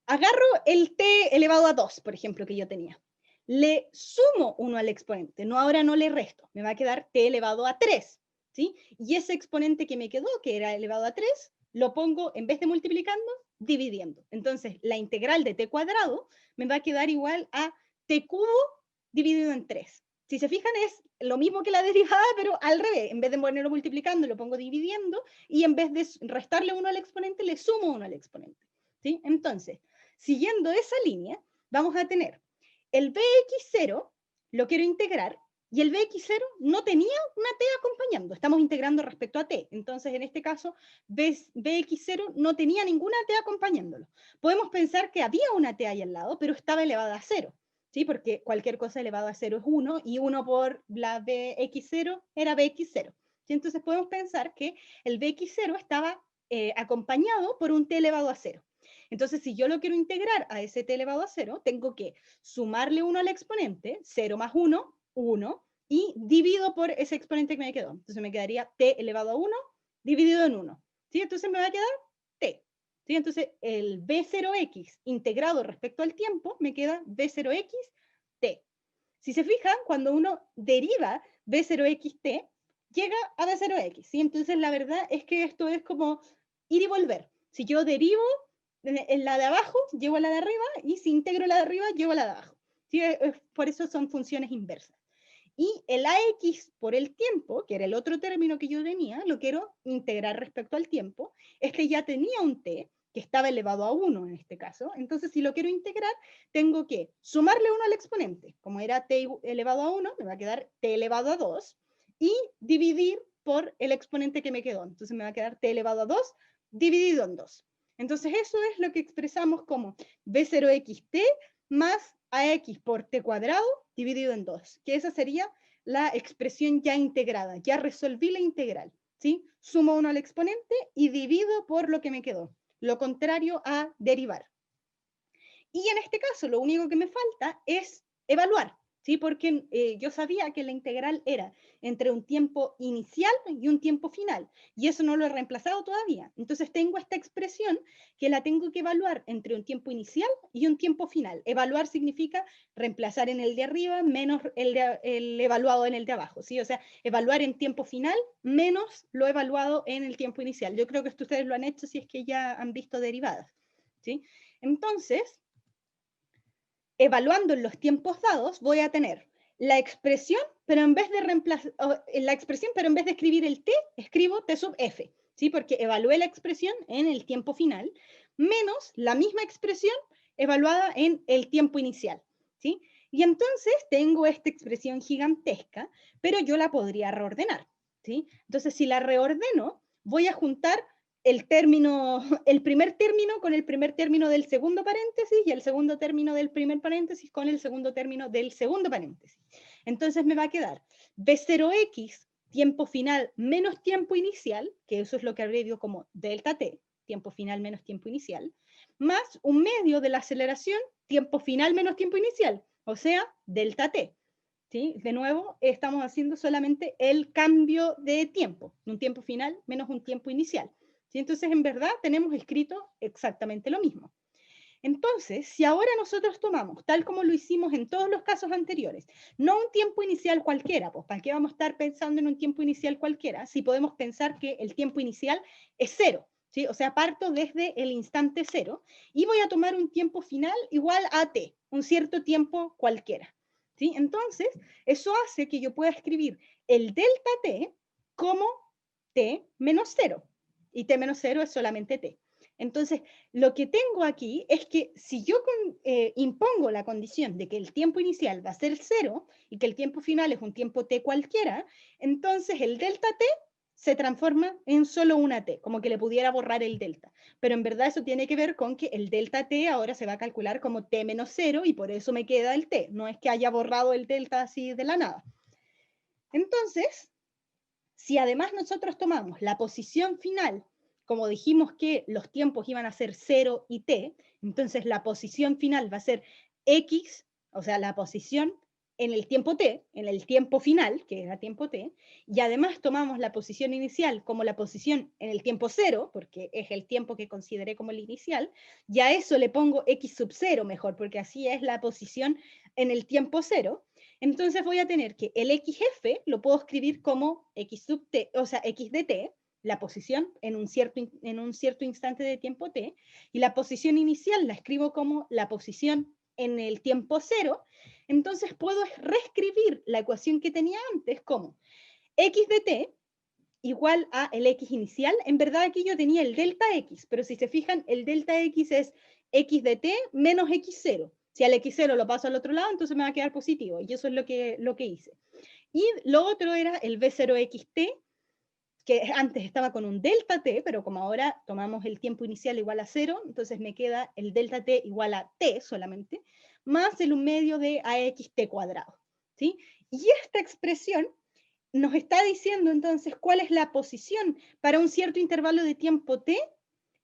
agarro el t elevado a 2, por ejemplo, que yo tenía. Le sumo 1 al exponente, ahora no le resto, me va a quedar t elevado a 3, ¿sí? Y ese exponente que me quedó, que era elevado a 3, lo pongo, en vez de multiplicando, dividiendo. Entonces, la integral de t cuadrado me va a quedar igual a t cubo dividido en 3. Si se fijan, es lo mismo que la derivada, pero al revés. En vez de ponerlo multiplicando, lo pongo dividiendo, y en vez de restarle 1 al exponente, le sumo 1 al exponente, ¿sí? Entonces, siguiendo esa línea, vamos a tener el bx0, lo quiero integrar, y el bx0 no tenía una t acompañando, estamos integrando respecto a t, entonces en este caso bx0 no tenía ninguna t acompañándolo. Podemos pensar que había una t ahí al lado, pero estaba elevada a 0, ¿sí? Porque cualquier cosa elevada a 0 es 1, y 1 por la bx0 era bx0. ¿Sí? Entonces podemos pensar que el bx0 estaba acompañado por un t elevado a 0. Entonces, si yo lo quiero integrar a ese t elevado a 0, tengo que sumarle 1 al exponente, 0 más 1, 1, y divido por ese exponente que me quedó. Entonces me quedaría t elevado a 1 dividido en 1. ¿Sí? Entonces me va a quedar t. ¿Sí? Entonces el b0x integrado respecto al tiempo me queda b0x t. Si se fijan, cuando uno deriva b0xt, llega a b0x. ¿Sí? Entonces la verdad es que esto es como ir y volver. Si yo derivo en la de abajo, llevo a la de arriba, y si integro la de arriba, llevo a la de abajo. ¿Sí? Por eso son funciones inversas. Y el AX por el tiempo, que era el otro término que yo tenía, lo quiero integrar respecto al tiempo. Este ya tenía un t, que estaba elevado a 1 en este caso. Entonces, si lo quiero integrar, tengo que sumarle 1 al exponente. Como era t elevado a 1, me va a quedar t elevado a 2, y dividir por el exponente que me quedó. Entonces me va a quedar t elevado a 2 dividido en 2. Entonces eso es lo que expresamos como b0xt más ax por t cuadrado dividido en 2, que esa sería la expresión ya integrada. Ya resolví la integral, ¿sí? Sumo 1 al exponente y divido por lo que me quedó. Lo contrario a derivar. Y en este caso, lo único que me falta es evaluar, ¿sí? Porque yo sabía que la integral era entre un tiempo inicial y un tiempo final, y eso no lo he reemplazado todavía. Entonces tengo esta expresión que la tengo que evaluar entre un tiempo inicial y un tiempo final. Evaluar significa reemplazar en el de arriba menos el evaluado en el de abajo, ¿sí? O sea, evaluar en tiempo final menos lo evaluado en el tiempo inicial. Yo creo que esto ustedes lo han hecho si es que ya han visto derivadas, ¿sí? Entonces, evaluando en los tiempos dados, voy a tener la expresión, pero en vez de escribir el t, escribo t sub f, ¿sí? Porque evalué la expresión en el tiempo final, menos la misma expresión evaluada en el tiempo inicial, ¿sí? Y entonces tengo esta expresión gigantesca, pero yo la podría reordenar, ¿sí? Entonces, si la reordeno, voy a juntar el término, el primer término con el primer término del segundo paréntesis y el segundo término del primer paréntesis con el segundo término del segundo paréntesis. Entonces me va a quedar B0x, tiempo final menos tiempo inicial, que eso es lo que abrevio como delta t, tiempo final menos tiempo inicial, más un medio de la aceleración, tiempo final menos tiempo inicial, o sea, delta t. ¿Sí? De nuevo, estamos haciendo solamente el cambio de tiempo, un tiempo final menos un tiempo inicial. ¿Sí? Entonces, en verdad, tenemos escrito exactamente lo mismo. Entonces, si ahora nosotros tomamos, tal como lo hicimos en todos los casos anteriores, no un tiempo inicial cualquiera, pues ¿para qué vamos a estar pensando en un tiempo inicial cualquiera si podemos pensar que el tiempo inicial es cero? ¿Sí? O sea, parto desde el instante cero y voy a tomar un tiempo final igual a t, un cierto tiempo cualquiera. ¿Sí? Entonces, eso hace que yo pueda escribir el delta t como t menos 0. Y t menos 0 es solamente t. Entonces, lo que tengo aquí es que si yo impongo la condición de que el tiempo inicial va a ser 0 y que el tiempo final es un tiempo t cualquiera, entonces el delta t se transforma en solo una t, como que le pudiera borrar el delta. Pero en verdad eso tiene que ver con que el delta t ahora se va a calcular como t menos 0 y por eso me queda el t. No es que haya borrado el delta así de la nada. Entonces, si además nosotros tomamos la posición final, como dijimos que los tiempos iban a ser 0 y t, entonces la posición final va a ser x, o sea, la posición en el tiempo t, en el tiempo final, que era tiempo t, y además tomamos la posición inicial como la posición en el tiempo 0, porque es el tiempo que consideré como el inicial, y a eso le pongo x sub 0 mejor, porque así es la posición en el tiempo 0, entonces voy a tener que el xf lo puedo escribir como x sub t, o sea, x de t, la posición en un cierto instante de tiempo t, y la posición inicial la escribo como la posición en el tiempo 0, entonces puedo reescribir la ecuación que tenía antes como x de t igual a el x inicial. En verdad aquí yo tenía el delta x, pero si se fijan, el delta x es x de t menos x0. Si al x0 lo paso al otro lado, entonces me va a quedar positivo, y eso es lo que hice. Y lo otro era el b0xt, que antes estaba con un delta t, pero como ahora tomamos el tiempo inicial igual a 0, entonces me queda el delta t igual a t solamente, más el 1 medio de axt cuadrado. ¿Sí? Y esta expresión nos está diciendo entonces cuál es la posición para un cierto intervalo de tiempo t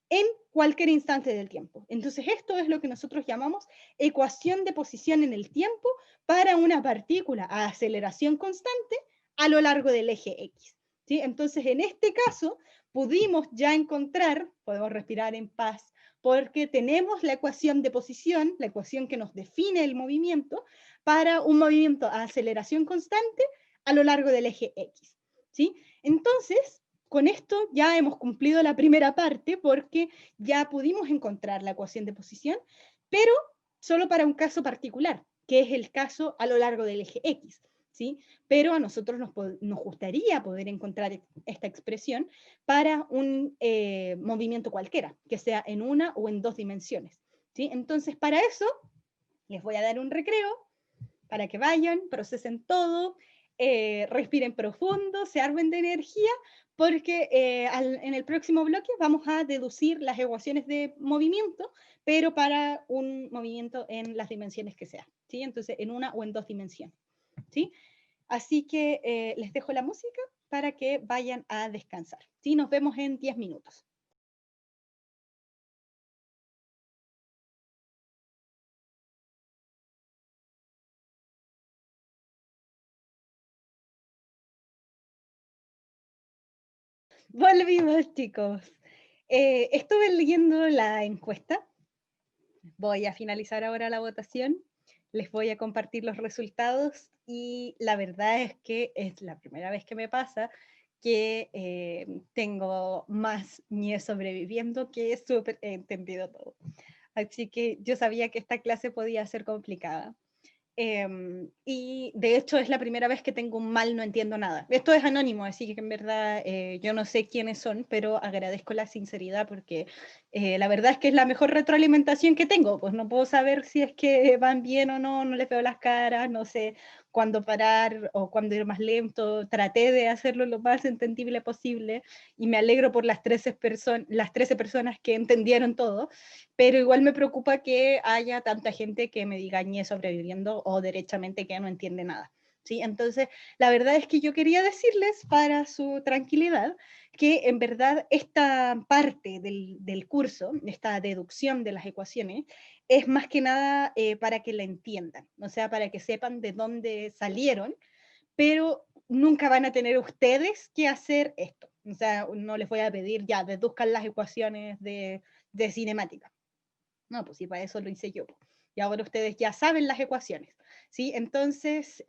en cualquier instante del tiempo. Entonces esto es lo que nosotros llamamos ecuación de posición en el tiempo para una partícula a aceleración constante a lo largo del eje X. ¿Sí? Entonces en este caso pudimos ya encontrar, podemos respirar en paz, porque tenemos la ecuación de posición, la ecuación que nos define el movimiento, para un movimiento a aceleración constante a lo largo del eje X. ¿Sí? Entonces, con esto ya hemos cumplido la primera parte porque ya pudimos encontrar la ecuación de posición, pero solo para un caso particular, que es el caso a lo largo del eje X. ¿Sí? Pero a nosotros nos gustaría poder encontrar esta expresión para un movimiento cualquiera, que sea en una o en dos dimensiones. ¿Sí? Entonces, para eso, les voy a dar un recreo para que vayan, procesen todo, respiren profundo, se armen de energía, porque en el próximo bloque vamos a deducir las ecuaciones de movimiento, pero para un movimiento en las dimensiones que sea, ¿sí? Entonces, en una o en dos dimensiones, ¿sí? Así que les dejo la música para que vayan a descansar, ¿sí? Nos vemos en 10 minutos. Volvimos, chicos. Estuve leyendo la encuesta. Voy a finalizar ahora la votación. Les voy a compartir los resultados y la verdad es que es la primera vez que me pasa que tengo más ñe sobreviviendo que súper entendido todo. Así que yo sabía que esta clase podía ser complicada. Y de hecho es la primera vez que tengo un mal no entiendo nada. Esto es anónimo, así que en verdad yo no sé quiénes son, pero agradezco la sinceridad porque La verdad es que es la mejor retroalimentación que tengo, pues no puedo saber si es que van bien o no, no les veo las caras, no sé cuándo parar o cuándo ir más lento. Traté de hacerlo lo más entendible posible y me alegro por las 13 personas que entendieron todo, pero igual me preocupa que haya tanta gente que me diga ñe sobreviviendo o derechamente que no entiende nada. ¿Sí? Entonces, la verdad es que yo quería decirles para su tranquilidad que en verdad esta parte del curso, esta deducción de las ecuaciones, es más que nada para que la entiendan, o sea, para que sepan de dónde salieron, pero nunca van a tener ustedes que hacer esto. O sea, no les voy a pedir ya, deduzcan las ecuaciones de cinemática. No, pues sí, para eso lo hice yo. Y ahora ustedes ya saben las ecuaciones. ¿Sí? Entonces,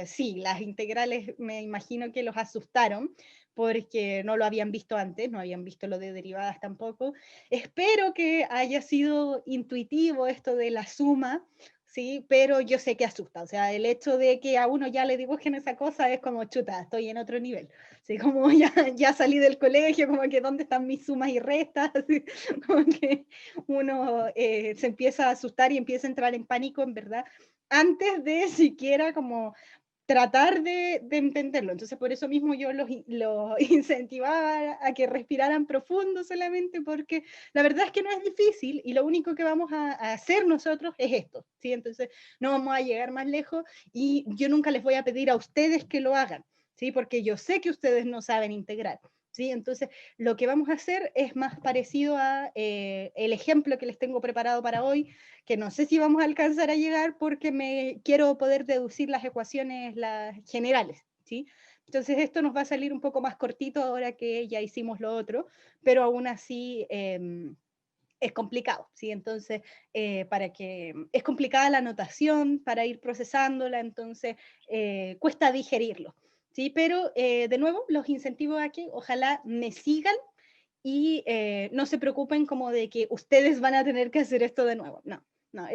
sí, las integrales me imagino que los asustaron porque no lo habían visto antes, no habían visto lo de derivadas tampoco. Espero que haya sido intuitivo esto de la suma, ¿sí? Pero yo sé que asusta, o sea, el hecho de que a uno ya le dibujen esa cosa es como chuta, estoy en otro nivel. ¿Sí? Como ya salí del colegio, como que dónde están mis sumas y restas, ¿sí? Como que uno se empieza a asustar y empieza a entrar en pánico, en verdad, antes de siquiera como tratar de entenderlo. Entonces, por eso mismo yo los incentivaba a que respiraran profundo solamente, porque la verdad es que no es difícil y lo único que vamos a hacer nosotros es esto, ¿sí? Entonces, no vamos a llegar más lejos y yo nunca les voy a pedir a ustedes que lo hagan, ¿sí? Porque yo sé que ustedes no saben integrar. ¿Sí? Entonces, lo que vamos a hacer es más parecido a el ejemplo que les tengo preparado para hoy, que no sé si vamos a alcanzar a llegar porque me quiero poder deducir las ecuaciones las generales, ¿sí? Entonces esto nos va a salir un poco más cortito ahora que ya hicimos lo otro, pero aún así es complicado, ¿sí? Entonces, es complicada la notación para ir procesándola, entonces cuesta digerirlo, ¿sí? Pero de nuevo, los incentivo a que ojalá me sigan y no se preocupen como de que ustedes van a tener que hacer esto de nuevo. No, no,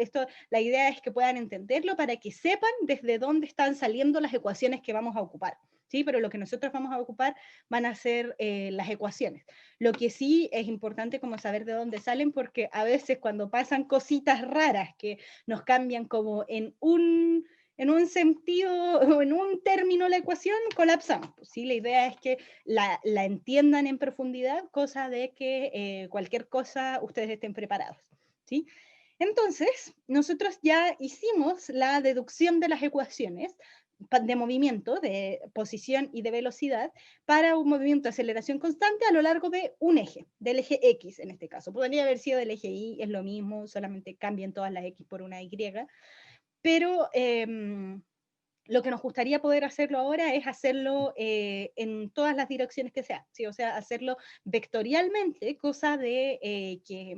la idea es que puedan entenderlo para que sepan desde dónde están saliendo las ecuaciones que vamos a ocupar. ¿Sí? Pero lo que nosotros vamos a ocupar van a ser las ecuaciones. Lo que sí es importante como saber de dónde salen, porque a veces cuando pasan cositas raras que nos cambian como en un sentido o en un término la ecuación, colapsamos. ¿Sí? La idea es que la entiendan en profundidad, cosa de que cualquier cosa ustedes estén preparados. ¿Sí? Entonces, nosotros ya hicimos la deducción de las ecuaciones de movimiento, de posición y de velocidad, para un movimiento de aceleración constante a lo largo de un eje, del eje X en este caso. Podría haber sido del eje Y, es lo mismo, solamente cambian todas las X por una Y, pero lo que nos gustaría poder hacerlo ahora es hacerlo en todas las direcciones que sea, ¿sí? O sea, hacerlo vectorialmente, cosa de que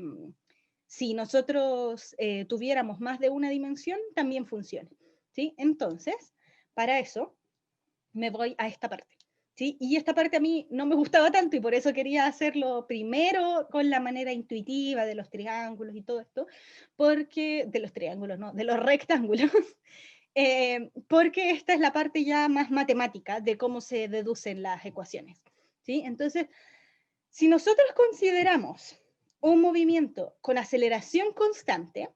si nosotros tuviéramos más de una dimensión, también funcione, ¿sí? Entonces, para eso me voy a esta parte. ¿Sí? Y esta parte a mí no me gustaba tanto y por eso quería hacerlo primero con la manera intuitiva de los triángulos y todo esto, porque de los triángulos, no, de los rectángulos, porque esta es la parte ya más matemática de cómo se deducen las ecuaciones. ¿Sí? Entonces, si nosotros consideramos un movimiento con aceleración constante,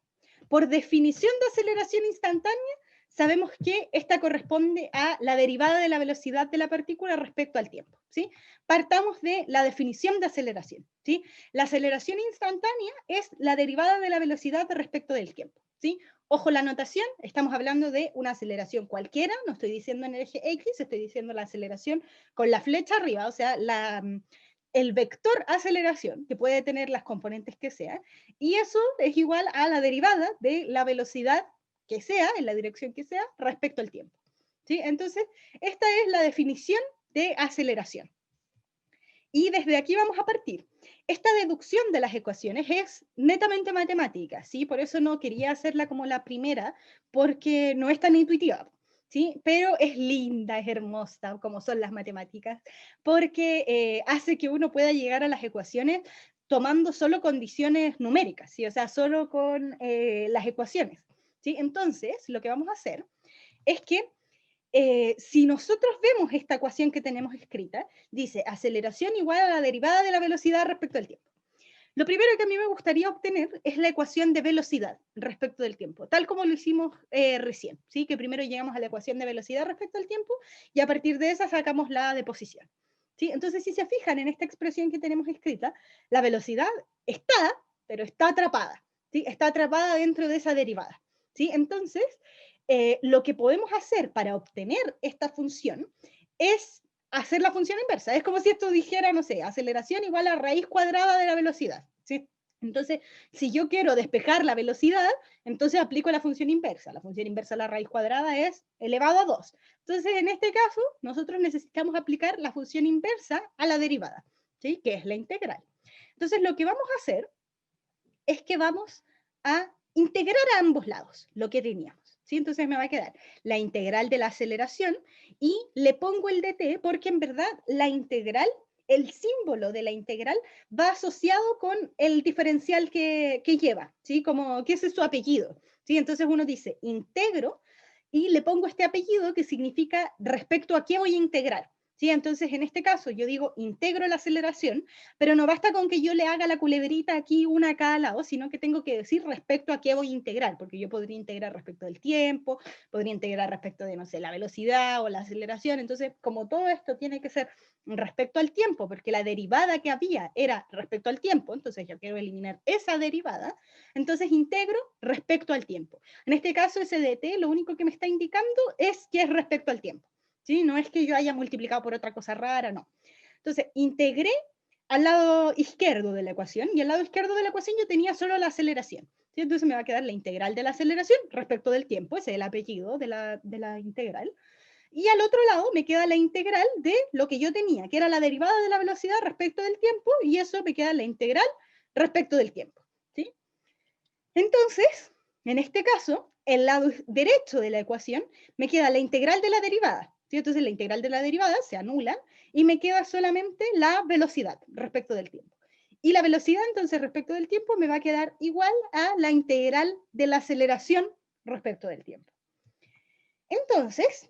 por definición de aceleración instantánea, sabemos que esta corresponde a la derivada de la velocidad de la partícula respecto al tiempo. ¿Sí? Partamos de la definición de aceleración. ¿Sí? La aceleración instantánea es la derivada de la velocidad respecto del tiempo. ¿Sí? Ojo la notación, estamos hablando de una aceleración cualquiera, no estoy diciendo en el eje X, estoy diciendo la aceleración con la flecha arriba, o sea, el vector aceleración, que puede tener las componentes que sea, y eso es igual a la derivada de la velocidad que sea, en la dirección que sea, respecto al tiempo. ¿Sí? Entonces, esta es la definición de aceleración. Y desde aquí vamos a partir. Esta deducción de las ecuaciones es netamente matemática, ¿sí? Por eso no quería hacerla como la primera, porque no es tan intuitiva, ¿sí? Pero es linda, es hermosa, como son las matemáticas, porque hace que uno pueda llegar a las ecuaciones tomando solo condiciones numéricas, ¿sí? O sea, solo con las ecuaciones, ¿sí? Entonces, lo que vamos a hacer es que si nosotros vemos esta ecuación que tenemos escrita, dice aceleración igual a la derivada de la velocidad respecto al tiempo. Lo primero que a mí me gustaría obtener es la ecuación de velocidad respecto del tiempo, tal como lo hicimos recién, ¿sí? Que primero llegamos a la ecuación de velocidad respecto al tiempo y a partir de esa sacamos la de posición, ¿sí? Entonces, si se fijan en esta expresión que tenemos escrita, la velocidad está, pero está atrapada, ¿sí? Está atrapada dentro de esa derivada, ¿sí? Entonces, lo que podemos hacer para obtener esta función es hacer la función inversa. Es como si esto dijera, no sé, aceleración igual a raíz cuadrada de la velocidad, ¿sí? Entonces, si yo quiero despejar la velocidad, entonces aplico la función inversa. La función inversa a la raíz cuadrada es elevado a 2. Entonces, en este caso, nosotros necesitamos aplicar la función inversa a la derivada, ¿sí? Que es la integral. Entonces, lo que vamos a hacer es que vamos a integrar a ambos lados lo que teníamos. ¿Sí? Entonces me va a quedar la integral de la aceleración y le pongo el dt porque en verdad la integral, el símbolo de la integral va asociado con el diferencial que lleva, ¿sí? Como que ese es su apellido, ¿sí? Entonces uno dice integro y le pongo este apellido que significa respecto a qué voy a integrar. ¿Sí? Entonces, en este caso, yo digo integro la aceleración, pero no basta con que yo le haga la culebrita aquí una a cada lado, sino que tengo que decir respecto a qué voy a integrar, porque yo podría integrar respecto del tiempo, podría integrar respecto de, no sé, la velocidad o la aceleración. Entonces, como todo esto tiene que ser respecto al tiempo, porque la derivada que había era respecto al tiempo, entonces yo quiero eliminar esa derivada, entonces integro respecto al tiempo. En este caso, ese dt lo único que me está indicando es que es respecto al tiempo. ¿Sí? No es que yo haya multiplicado por otra cosa rara, no. Entonces, integré al lado izquierdo de la ecuación, y al lado izquierdo de la ecuación yo tenía solo la aceleración. ¿Sí? Entonces me va a quedar la integral de la aceleración respecto del tiempo, ese es el apellido de la integral. Y al otro lado me queda la integral de lo que yo tenía, que era la derivada de la velocidad respecto del tiempo, y eso me queda la integral respecto del tiempo. ¿Sí? Entonces, en este caso, el lado derecho de la ecuación me queda la integral de la derivada. ¿Sí? Entonces la integral de la derivada se anula y me queda solamente la velocidad respecto del tiempo. Y la velocidad entonces respecto del tiempo me va a quedar igual a la integral de la aceleración respecto del tiempo. Entonces,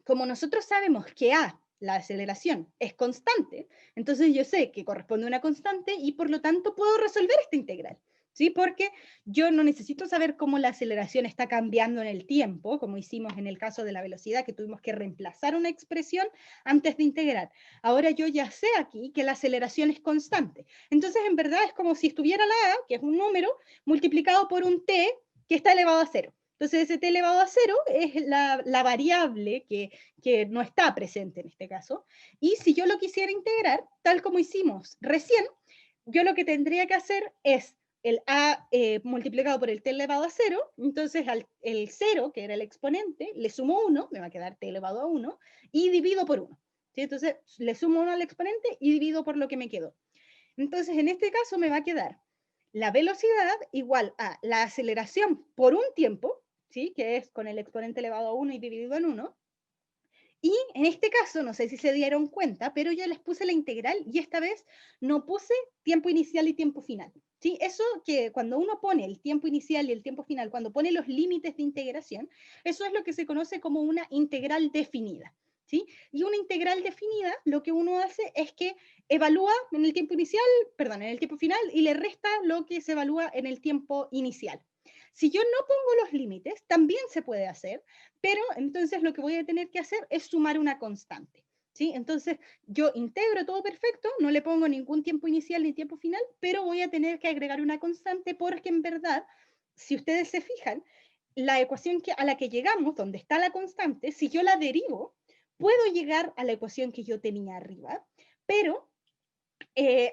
como nosotros sabemos que A, la aceleración, es constante, entonces yo sé que corresponde a una constante y por lo tanto puedo resolver esta integral. ¿Sí? Porque yo no necesito saber cómo la aceleración está cambiando en el tiempo, como hicimos en el caso de la velocidad, que tuvimos que reemplazar una expresión antes de integrar. Ahora yo ya sé aquí que la aceleración es constante. Entonces, en verdad, es como si estuviera la A, que es un número, multiplicado por un t que está elevado a 0. Entonces, ese t elevado a 0 es la variable que no está presente en este caso. Y si yo lo quisiera integrar, tal como hicimos recién, yo lo que tendría que hacer es el a multiplicado por el t elevado a 0, entonces el 0, que era el exponente, le sumo 1, me va a quedar t elevado a 1, y divido por 1. ¿Sí? Entonces le sumo 1 al exponente y divido por lo que me quedó. Entonces en este caso me va a quedar la velocidad igual a la aceleración por un tiempo, ¿sí? Que es con el exponente elevado a 1 y dividido en 1, y en este caso, no sé si se dieron cuenta, pero yo les puse la integral y esta vez no puse tiempo inicial y tiempo final. ¿Sí? Eso que cuando uno pone el tiempo inicial y el tiempo final, cuando pone los límites de integración, eso es lo que se conoce como una integral definida. ¿Sí? Y una integral definida, lo que uno hace es que evalúa en el tiempo inicial, perdón, en el tiempo final y le resta lo que se evalúa en el tiempo inicial. Si yo no pongo los límites, también se puede hacer, pero entonces lo que voy a tener que hacer es sumar una constante. ¿Sí? Entonces yo integro todo perfecto, no le pongo ningún tiempo inicial ni tiempo final, pero voy a tener que agregar una constante porque en verdad, si ustedes se fijan, la ecuación a la que llegamos, donde está la constante, si yo la derivo, puedo llegar a la ecuación que yo tenía arriba, pero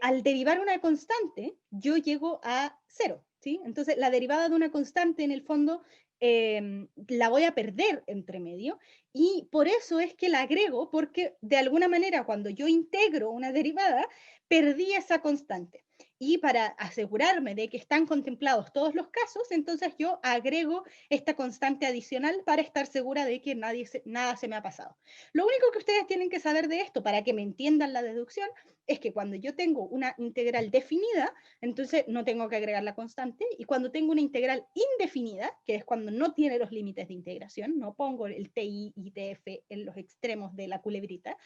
al derivar una constante, yo llego a 0. ¿Sí? Entonces, la derivada de una constante, en el fondo, la voy a perder entre medio, y por eso es que la agrego, porque de alguna manera cuando yo integro una derivada, perdí esa constante. Y para asegurarme de que están contemplados todos los casos, entonces yo agrego esta constante adicional para estar segura de que nada se me ha pasado. Lo único que ustedes tienen que saber de esto, para que me entiendan la deducción, es que cuando yo tengo una integral definida, entonces no tengo que agregar la constante, y cuando tengo una integral indefinida, que es cuando no tiene los límites de integración, no pongo el TI y TF en los extremos de la culebrita,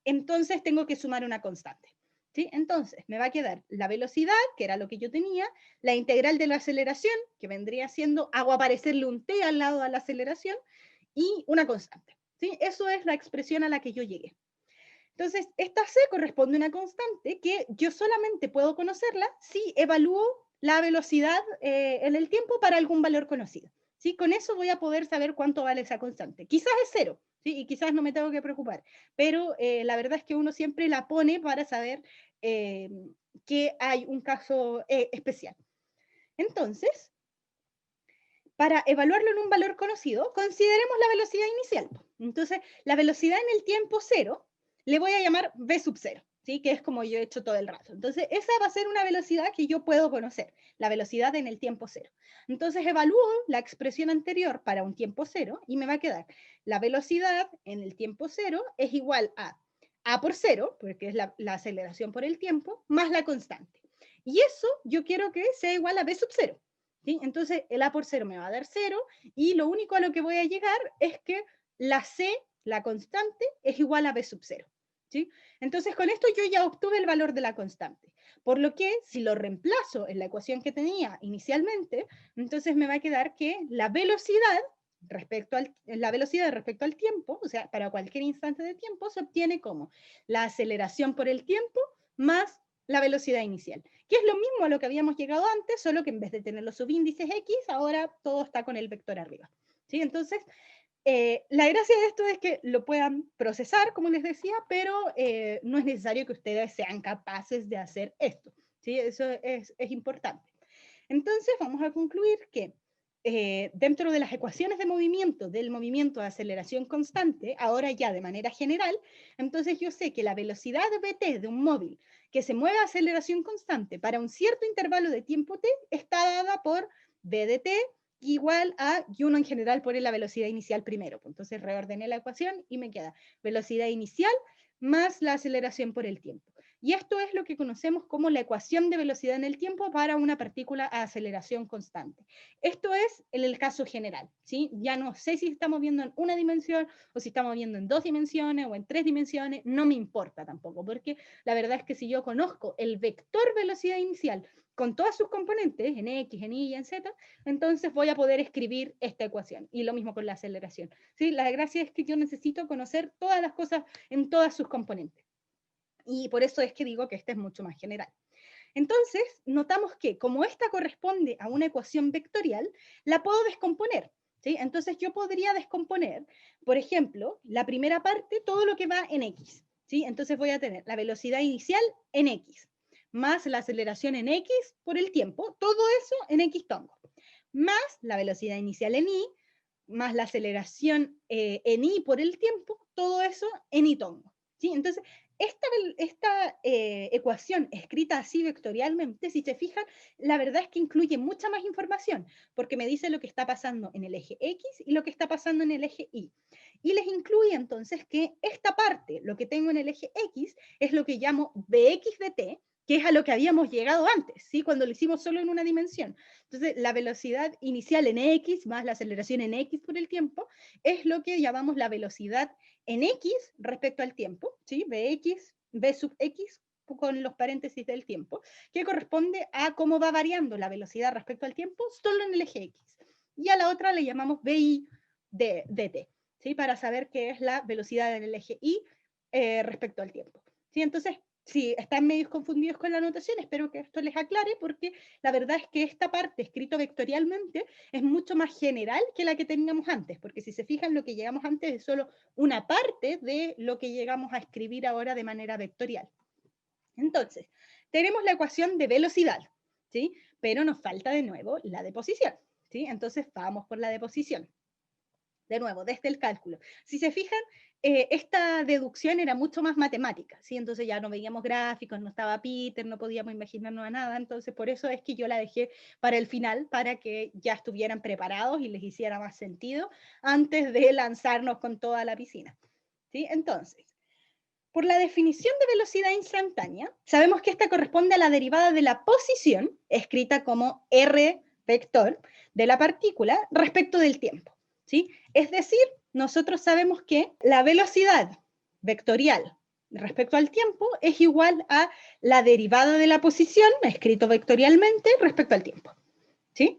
entonces tengo que sumar una constante. ¿Sí? Entonces, me va a quedar la velocidad, que era lo que yo tenía, la integral de la aceleración, que vendría siendo, hago aparecerle un t al lado a la aceleración, y una constante. ¿Sí? Eso es la expresión a la que yo llegué. Entonces, esta c corresponde a una constante que yo solamente puedo conocerla si evalúo la velocidad en el tiempo para algún valor conocido. ¿Sí? Con eso voy a poder saber cuánto vale esa constante. Quizás es 0, ¿sí? Y quizás no me tengo que preocupar, pero la verdad es que uno siempre la pone para saber que hay un caso especial. Entonces, para evaluarlo en un valor conocido, consideremos la velocidad inicial. Entonces, la velocidad en el tiempo 0 le voy a llamar v sub 0, ¿sí? Que es como yo he hecho todo el rato. Entonces, esa va a ser una velocidad que yo puedo conocer, la velocidad en el tiempo 0. Entonces, evalúo la expresión anterior para un tiempo 0 y me va a quedar la velocidad en el tiempo 0 es igual a por 0, porque es la aceleración por el tiempo, más la constante. Y eso yo quiero que sea igual a v sub 0. ¿Sí? Entonces, el a por 0 me va a dar 0 y lo único a lo que voy a llegar es que la c, la constante, es igual a b sub 0. ¿Sí? Entonces, con esto yo ya obtuve el valor de la constante. Por lo que, si lo reemplazo en la ecuación que tenía inicialmente, entonces me va a quedar que la velocidad respecto al tiempo, o sea, para cualquier instante de tiempo, se obtiene como la aceleración por el tiempo más la velocidad inicial, que es lo mismo a lo que habíamos llegado antes, solo que en vez de tener los subíndices X, ahora todo está con el vector arriba. ¿Sí? Entonces, la gracia de esto es que lo puedan procesar, como les decía, pero no es necesario que ustedes sean capaces de hacer esto. ¿Sí? Eso es importante. Entonces, vamos a concluir que dentro de las ecuaciones de movimiento, del movimiento de aceleración constante, ahora ya de manera general, entonces yo sé que la velocidad vt de un móvil que se mueve a aceleración constante para un cierto intervalo de tiempo t está dada por v de t igual a y1 en general por la velocidad inicial primero. Entonces reordené la ecuación y me queda velocidad inicial más la aceleración por el tiempo. Y esto es lo que conocemos como la ecuación de velocidad en el tiempo para una partícula a aceleración constante. Esto es en el caso general, ¿sí? Ya no sé si estamos viendo en una dimensión o si estamos viendo en 2 dimensiones o en 3 dimensiones, no me importa tampoco, porque la verdad es que si yo conozco el vector velocidad inicial con todas sus componentes, en X, en Y y en Z, entonces voy a poder escribir esta ecuación. Y lo mismo con la aceleración. ¿Sí? La gracia es que yo necesito conocer todas las cosas en todas sus componentes. Y por eso es que digo que esta es mucho más general. Entonces, notamos que como esta corresponde a una ecuación vectorial, la puedo descomponer. ¿Sí? Entonces yo podría descomponer, por ejemplo, la primera parte, todo lo que va en X. ¿Sí? Entonces voy a tener la velocidad inicial en X, más la aceleración en X por el tiempo, todo eso en X tongo, más la velocidad inicial en Y, más la aceleración en Y por el tiempo, todo eso en Y tongo. ¿Sí? Entonces, esta ecuación escrita así vectorialmente, si se fijan, la verdad es que incluye mucha más información, porque me dice lo que está pasando en el eje X y lo que está pasando en el eje Y. Y les incluye entonces que esta parte, lo que tengo en el eje X, es lo que llamo Bx de t, que es a lo que habíamos llegado antes, ¿sí? Cuando lo hicimos solo en una dimensión. Entonces, la velocidad inicial en X más la aceleración en X por el tiempo es lo que llamamos la velocidad en X respecto al tiempo, ¿sí? Bx, B sub X con los paréntesis del tiempo, que corresponde a cómo va variando la velocidad respecto al tiempo solo en el eje X. Y a la otra le llamamos BI de t, ¿sí? Para saber qué es la velocidad en el eje Y respecto al tiempo. ¿Sí? Entonces, si están medio confundidos con la notación, espero que esto les aclare, porque la verdad es que esta parte, escrito vectorialmente, es mucho más general que la que teníamos antes, porque si se fijan, lo que llegamos antes es solo una parte de lo que llegamos a escribir ahora de manera vectorial. Entonces, tenemos la ecuación de velocidad, ¿sí? Pero nos falta de nuevo la de posición, ¿sí? Entonces, vamos por la de posición. De nuevo, desde el cálculo. Si se fijan, esta deducción era mucho más matemática, ¿sí? Entonces ya no veíamos gráficos, no estaba Peter, no podíamos imaginarnos a nada, entonces por eso es que yo la dejé para el final, para que ya estuvieran preparados y les hiciera más sentido antes de lanzarnos con toda la piscina, ¿sí? Entonces, por la definición de velocidad instantánea, sabemos que esta corresponde a la derivada de la posición, escrita como r vector, de la partícula respecto del tiempo, ¿sí? Es decir, nosotros sabemos que la velocidad vectorial respecto al tiempo es igual a la derivada de la posición, escrito vectorialmente, respecto al tiempo. ¿Sí?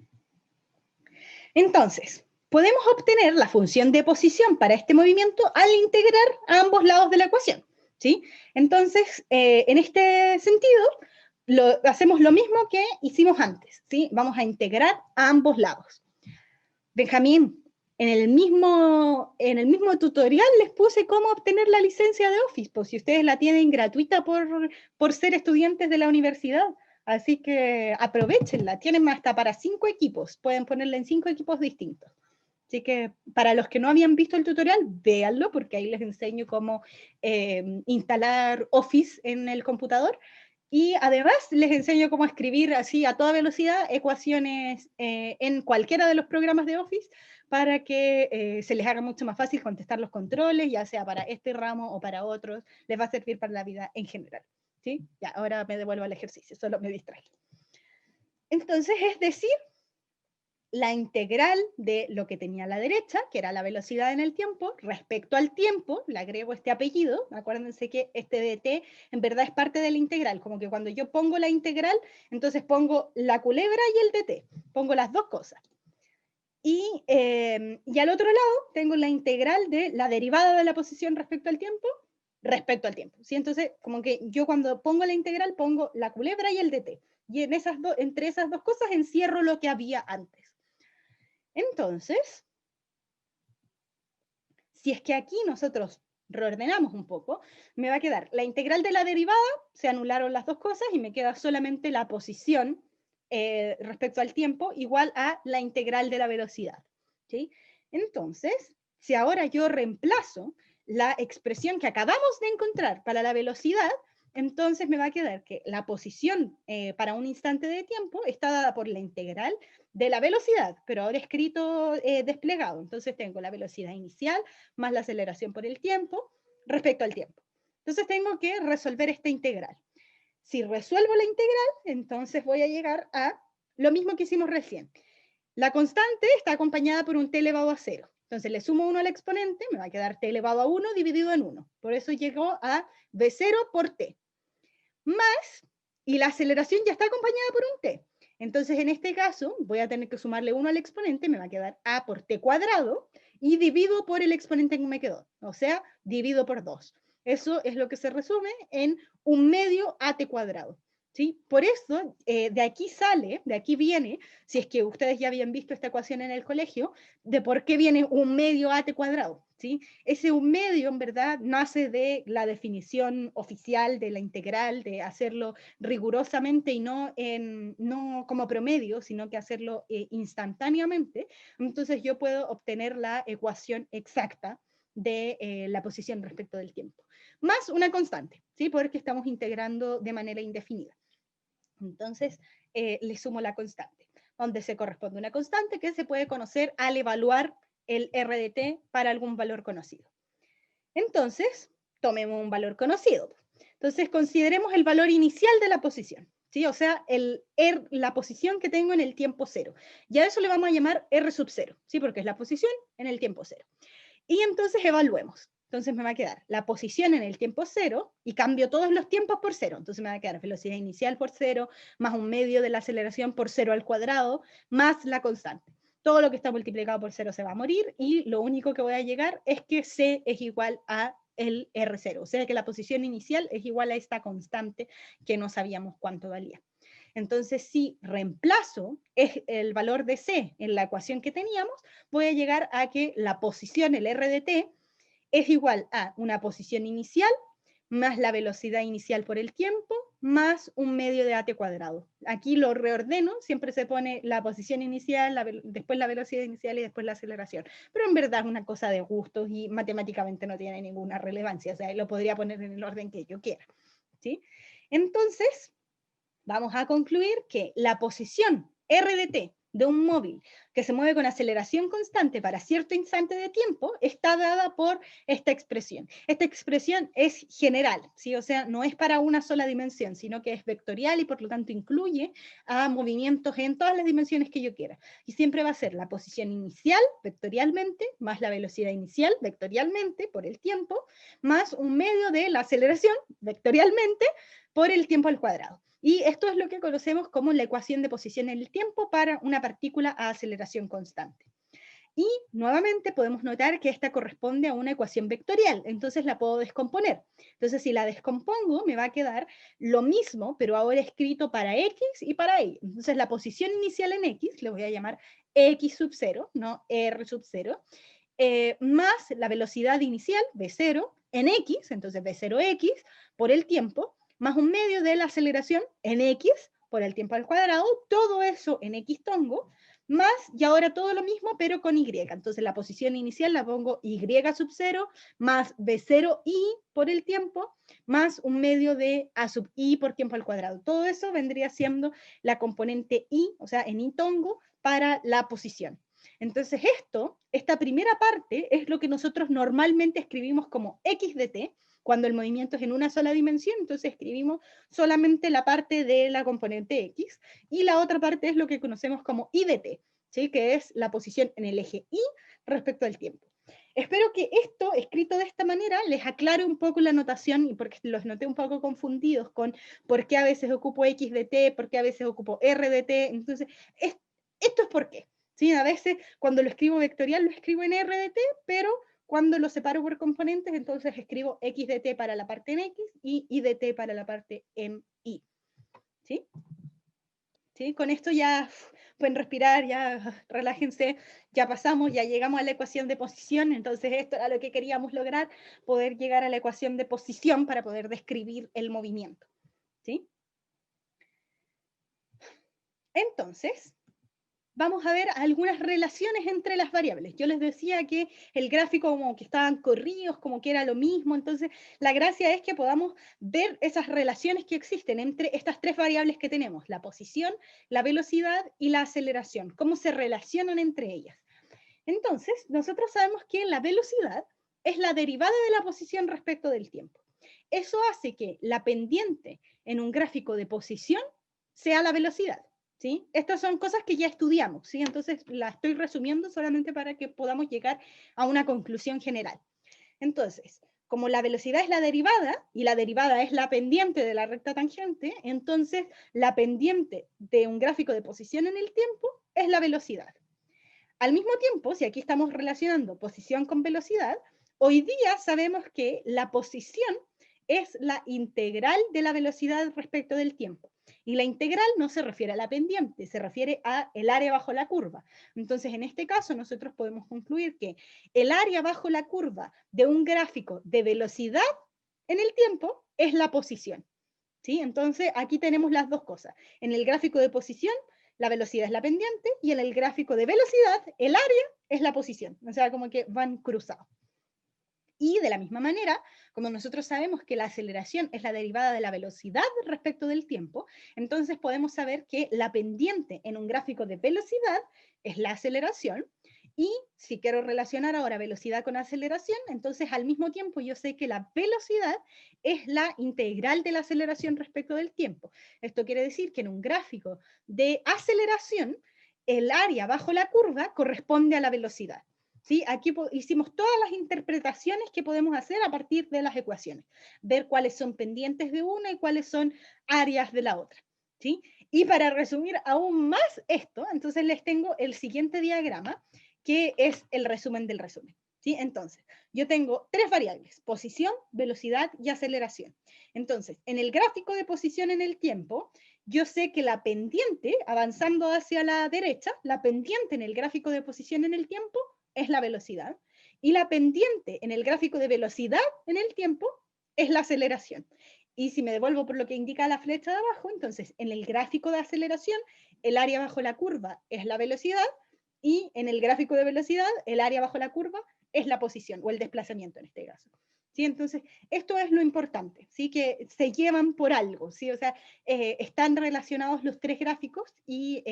Entonces, podemos obtener la función de posición para este movimiento al integrar a ambos lados de la ecuación. ¿Sí? Entonces, en este sentido, hacemos lo mismo que hicimos antes. ¿Sí? Vamos a integrar a ambos lados. Benjamín, en el mismo tutorial les puse cómo obtener la licencia de Office, pues si ustedes la tienen gratuita por ser estudiantes de la universidad. Así que aprovechenla, tienen hasta para 5 equipos, pueden ponerla en 5 equipos distintos. Así que para los que no habían visto el tutorial, véanlo, porque ahí les enseño cómo instalar Office en el computador. Y además les enseño cómo escribir así a toda velocidad ecuaciones en cualquiera de los programas de Office para que se les haga mucho más fácil contestar los controles, ya sea para este ramo o para otros. Les va a servir para la vida en general. ¿Sí? Ya, ahora me devuelvo al ejercicio, solo me distraje. Entonces, es decir, la integral de lo que tenía a la derecha, que era la velocidad en el tiempo, respecto al tiempo, le agrego este apellido, acuérdense que este dt en verdad es parte de la integral, como que cuando yo pongo la integral, entonces pongo la culebra y el dt, pongo las dos cosas. Y al otro lado tengo la integral de la derivada de la posición respecto al tiempo, ¿sí? Entonces, como que yo cuando pongo la integral pongo la culebra y el dt, y entre esas dos cosas encierro lo que había antes. Entonces, si es que aquí nosotros reordenamos un poco, me va a quedar la integral de la derivada, se anularon las dos cosas y me queda solamente la posición respecto al tiempo igual a la integral de la velocidad. ¿Sí? Entonces, si ahora yo reemplazo la expresión que acabamos de encontrar para la velocidad, entonces me va a quedar que la posición para un instante de tiempo está dada por la integral de la velocidad, pero ahora escrito desplegado. Entonces tengo la velocidad inicial más la aceleración por el tiempo respecto al tiempo. Entonces tengo que resolver esta integral. Si resuelvo la integral, entonces voy a llegar a lo mismo que hicimos recién. La constante está acompañada por un t elevado a 0. Entonces le sumo 1 al exponente, me va a quedar t elevado a 1 dividido en 1. Por eso llegó a v0 por t. Más, y la aceleración ya está acompañada por un t. Entonces, en este caso, voy a tener que sumarle 1 al exponente, me va a quedar a por t cuadrado, y divido por el exponente que me quedó, o sea, divido por 2. Eso es lo que se resume en 1/2 at cuadrado. ¿Sí? Por eso, de aquí viene, si es que ustedes ya habían visto esta ecuación en el colegio, de por qué viene 1/2 at cuadrado. ¿Sí? Ese 1/2, en verdad, nace de la definición oficial de la integral, de hacerlo rigurosamente y no como promedio, sino que hacerlo instantáneamente. Entonces yo puedo obtener la ecuación exacta de la posición respecto del tiempo. Más una constante, ¿sí? Porque estamos integrando de manera indefinida. Entonces, le sumo la constante, donde se corresponde una constante que se puede conocer al evaluar el R de t para algún valor conocido. Entonces, tomemos un valor conocido. Entonces, consideremos el valor inicial de la posición, ¿sí? O sea, la posición que tengo en el tiempo cero. Y a eso le vamos a llamar R sub 0, ¿sí? Porque es la posición en el tiempo cero. Y entonces evaluemos. Entonces me va a quedar la posición en el tiempo cero y cambio todos los tiempos por cero. Entonces me va a quedar velocidad inicial por 0, más 1/2 de la aceleración por 0 al cuadrado, más la constante. Todo lo que está multiplicado por 0 se va a morir y lo único que voy a llegar es que C es igual a el R0. O sea que la posición inicial es igual a esta constante que no sabíamos cuánto valía. Entonces, si reemplazo el valor de C en la ecuación que teníamos, voy a llegar a que la posición, el R de t, es igual a una posición inicial más la velocidad inicial por el tiempo, más 1/2 de at cuadrado. Aquí lo reordeno, siempre se pone la posición inicial, después la velocidad inicial y después la aceleración. Pero en verdad es una cosa de gustos y matemáticamente no tiene ninguna relevancia, o sea, lo podría poner en el orden que yo quiera. ¿Sí? Entonces, vamos a concluir que la posición R de t de un móvil que se mueve con aceleración constante para cierto instante de tiempo está dada por esta expresión. Esta expresión es general, ¿sí? O sea, no es para una sola dimensión, sino que es vectorial y por lo tanto incluye a movimientos en todas las dimensiones que yo quiera. Y siempre va a ser la posición inicial, vectorialmente, más la velocidad inicial, vectorialmente, por el tiempo, más un medio de la aceleración, vectorialmente, por el tiempo al cuadrado. Y esto es lo que conocemos como la ecuación de posición en el tiempo para una partícula a aceleración constante. Y nuevamente podemos notar que esta corresponde a una ecuación vectorial, entonces la puedo descomponer. Entonces si la descompongo me va a quedar lo mismo, pero ahora escrito para X y para Y. Entonces la posición inicial en X, le voy a llamar X sub 0, no R sub 0, más la velocidad inicial, V0, en X, entonces V0X, por el tiempo, más un medio de la aceleración en X, por el tiempo al cuadrado, todo eso en X tongo, más, y ahora todo lo mismo, pero con Y. Entonces la posición inicial la pongo Y sub 0, más V0I por el tiempo, más un medio de A sub I por tiempo al cuadrado. Todo eso vendría siendo la componente I, o sea, en I tongo, para la posición. Entonces esta primera parte es lo que nosotros normalmente escribimos como X de t, cuando el movimiento es en una sola dimensión, entonces escribimos solamente la parte de la componente X, y la otra parte es lo que conocemos como Y de t, ¿sí? Que es la posición en el eje Y respecto al tiempo. Espero que esto, escrito de esta manera, les aclare un poco la notación, y porque los noté un poco confundidos con por qué a veces ocupo X de t, por qué a veces ocupo R de t, entonces esto es por qué. ¿Sí? A veces cuando lo escribo vectorial lo escribo en R de t, pero cuando lo separo por componentes, entonces escribo X de t para la parte en X y Y de t para la parte en Y. ¿Sí? ¿Sí? Con esto ya pueden respirar, ya relájense, ya pasamos, ya llegamos a la ecuación de posición, entonces esto era lo que queríamos lograr, poder llegar a la ecuación de posición para poder describir el movimiento. ¿Sí? Entonces, vamos a ver algunas relaciones entre las variables. Yo les decía que el gráfico como que estaban corridos, como que era lo mismo, entonces la gracia es que podamos ver esas relaciones que existen entre estas tres variables que tenemos, la posición, la velocidad y la aceleración, cómo se relacionan entre ellas. Entonces, nosotros sabemos que la velocidad es la derivada de la posición respecto del tiempo. Eso hace que la pendiente en un gráfico de posición sea la velocidad. ¿Sí? Estas son cosas que ya estudiamos, ¿sí? Entonces la estoy resumiendo solamente para que podamos llegar a una conclusión general. Entonces, como la velocidad es la derivada, y la derivada es la pendiente de la recta tangente, entonces la pendiente de un gráfico de posición en el tiempo es la velocidad. Al mismo tiempo, si aquí estamos relacionando posición con velocidad, hoy día sabemos que la posición es la integral de la velocidad respecto del tiempo. Y la integral no se refiere a la pendiente, se refiere a el área bajo la curva. Entonces, en este caso, nosotros podemos concluir que el área bajo la curva de un gráfico de velocidad en el tiempo es la posición. ¿Sí? Entonces, aquí tenemos las dos cosas. En el gráfico de posición, la velocidad es la pendiente, y en el gráfico de velocidad, el área es la posición. O sea, como que van cruzados. Y de la misma manera, como nosotros sabemos que la aceleración es la derivada de la velocidad respecto del tiempo, entonces podemos saber que la pendiente en un gráfico de velocidad es la aceleración, y si quiero relacionar ahora velocidad con aceleración, entonces al mismo tiempo yo sé que la velocidad es la integral de la aceleración respecto del tiempo. Esto quiere decir que en un gráfico de aceleración, el área bajo la curva corresponde a la velocidad. ¿Sí? Aquí hicimos todas las interpretaciones que podemos hacer a partir de las ecuaciones, ver cuáles son pendientes de una y cuáles son áreas de la otra. ¿Sí? Y para resumir aún más esto, entonces les tengo el siguiente diagrama, que es el resumen del resumen. ¿Sí? Entonces, yo tengo tres variables: posición, velocidad y aceleración. Entonces, en el gráfico de posición en el tiempo, yo sé que la pendiente, avanzando hacia la derecha, la pendiente en el gráfico de posición en el tiempo es la velocidad, y la pendiente en el gráfico de velocidad en el tiempo es la aceleración. Y si me devuelvo por lo que indica la flecha de abajo, entonces en el gráfico de aceleración, el área bajo la curva es la velocidad, y en el gráfico de velocidad, el área bajo la curva es la posición, o el desplazamiento en este caso. ¿sí? Entonces, esto es lo importante, ¿sí? Que se llevan por algo, ¿sí? O sea, están relacionados los tres gráficos y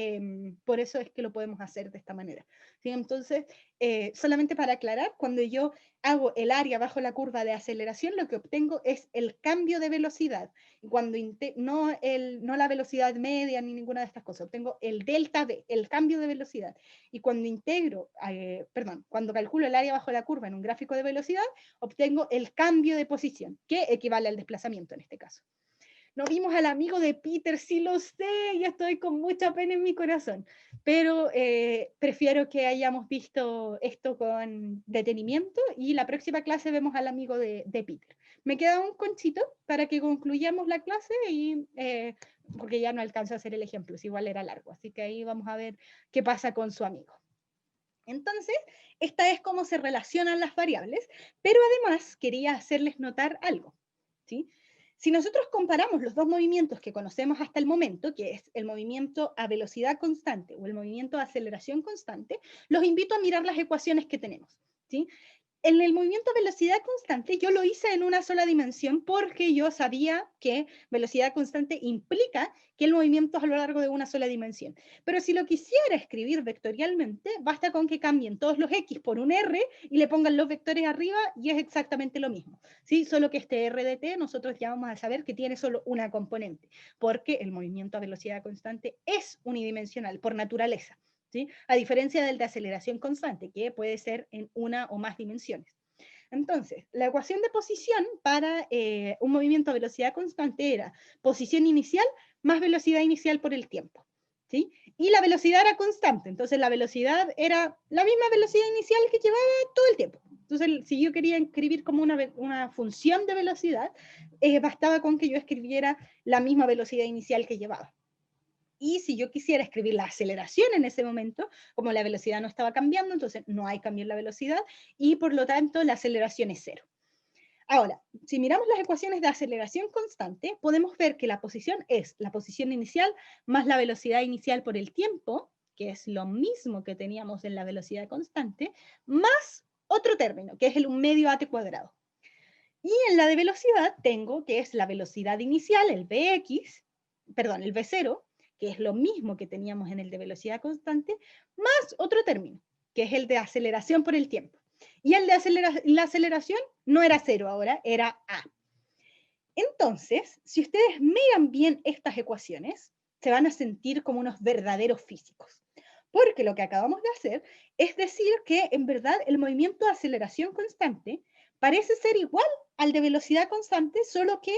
por eso es que lo podemos hacer de esta manera, ¿sí? Entonces, solamente para aclarar, cuando yo hago el área bajo la curva de aceleración, lo que obtengo es el cambio de velocidad. Cuando no la velocidad media ni ninguna de estas cosas, obtengo el delta V, el cambio de velocidad. Y cuando cuando calculo el área bajo la curva en un gráfico de velocidad, obtengo el cambio de posición, que equivale al desplazamiento en este caso. No vimos al amigo de Peter, sí lo sé, y estoy con mucha pena en mi corazón, pero prefiero que hayamos visto esto con detenimiento y la próxima clase vemos al amigo de Peter. Me queda un conchito para que concluyamos la clase y porque ya no alcanzo a hacer el ejemplo, es igual era largo, así que ahí vamos a ver qué pasa con su amigo. Entonces, esta es cómo se relacionan las variables, pero además quería hacerles notar algo, ¿sí? Si nosotros comparamos los dos movimientos que conocemos hasta el momento, que es el movimiento a velocidad constante o el movimiento a aceleración constante, los invito a mirar las ecuaciones que tenemos, ¿sí? En el movimiento a velocidad constante yo lo hice en una sola dimensión porque yo sabía que velocidad constante implica que el movimiento es a lo largo de una sola dimensión. Pero si lo quisiera escribir vectorialmente, basta con que cambien todos los X por un R y le pongan los vectores arriba y es exactamente lo mismo, ¿sí? Solo que este R de t nosotros ya vamos a saber que tiene solo una componente, porque el movimiento a velocidad constante es unidimensional por naturaleza. ¿Sí? A diferencia del de aceleración constante, que puede ser en una o más dimensiones. Entonces, la ecuación de posición para un movimiento a velocidad constante era posición inicial más velocidad inicial por el tiempo. ¿Sí? Y la velocidad era constante, entonces la velocidad era la misma velocidad inicial que llevaba todo el tiempo. Entonces, si yo quería escribir como una función de velocidad, bastaba con que yo escribiera la misma velocidad inicial que llevaba. Y si yo quisiera escribir la aceleración en ese momento, como la velocidad no estaba cambiando, entonces no hay cambio en la velocidad y por lo tanto la aceleración es cero. Ahora, si miramos las ecuaciones de aceleración constante, podemos ver que la posición es la posición inicial más la velocidad inicial por el tiempo, que es lo mismo que teníamos en la velocidad constante, más otro término, que es el 1 medio at cuadrado. Y en la de velocidad tengo que es la velocidad inicial, el Vx, perdón, el V0, que es lo mismo que teníamos en el de velocidad constante, más otro término, que es el de aceleración por el tiempo. Y el de la aceleración no era cero ahora, era A. Entonces, si ustedes miran bien estas ecuaciones, se van a sentir como unos verdaderos físicos. Porque lo que acabamos de hacer es decir que en verdad el movimiento de aceleración constante parece ser igual al de velocidad constante, solo que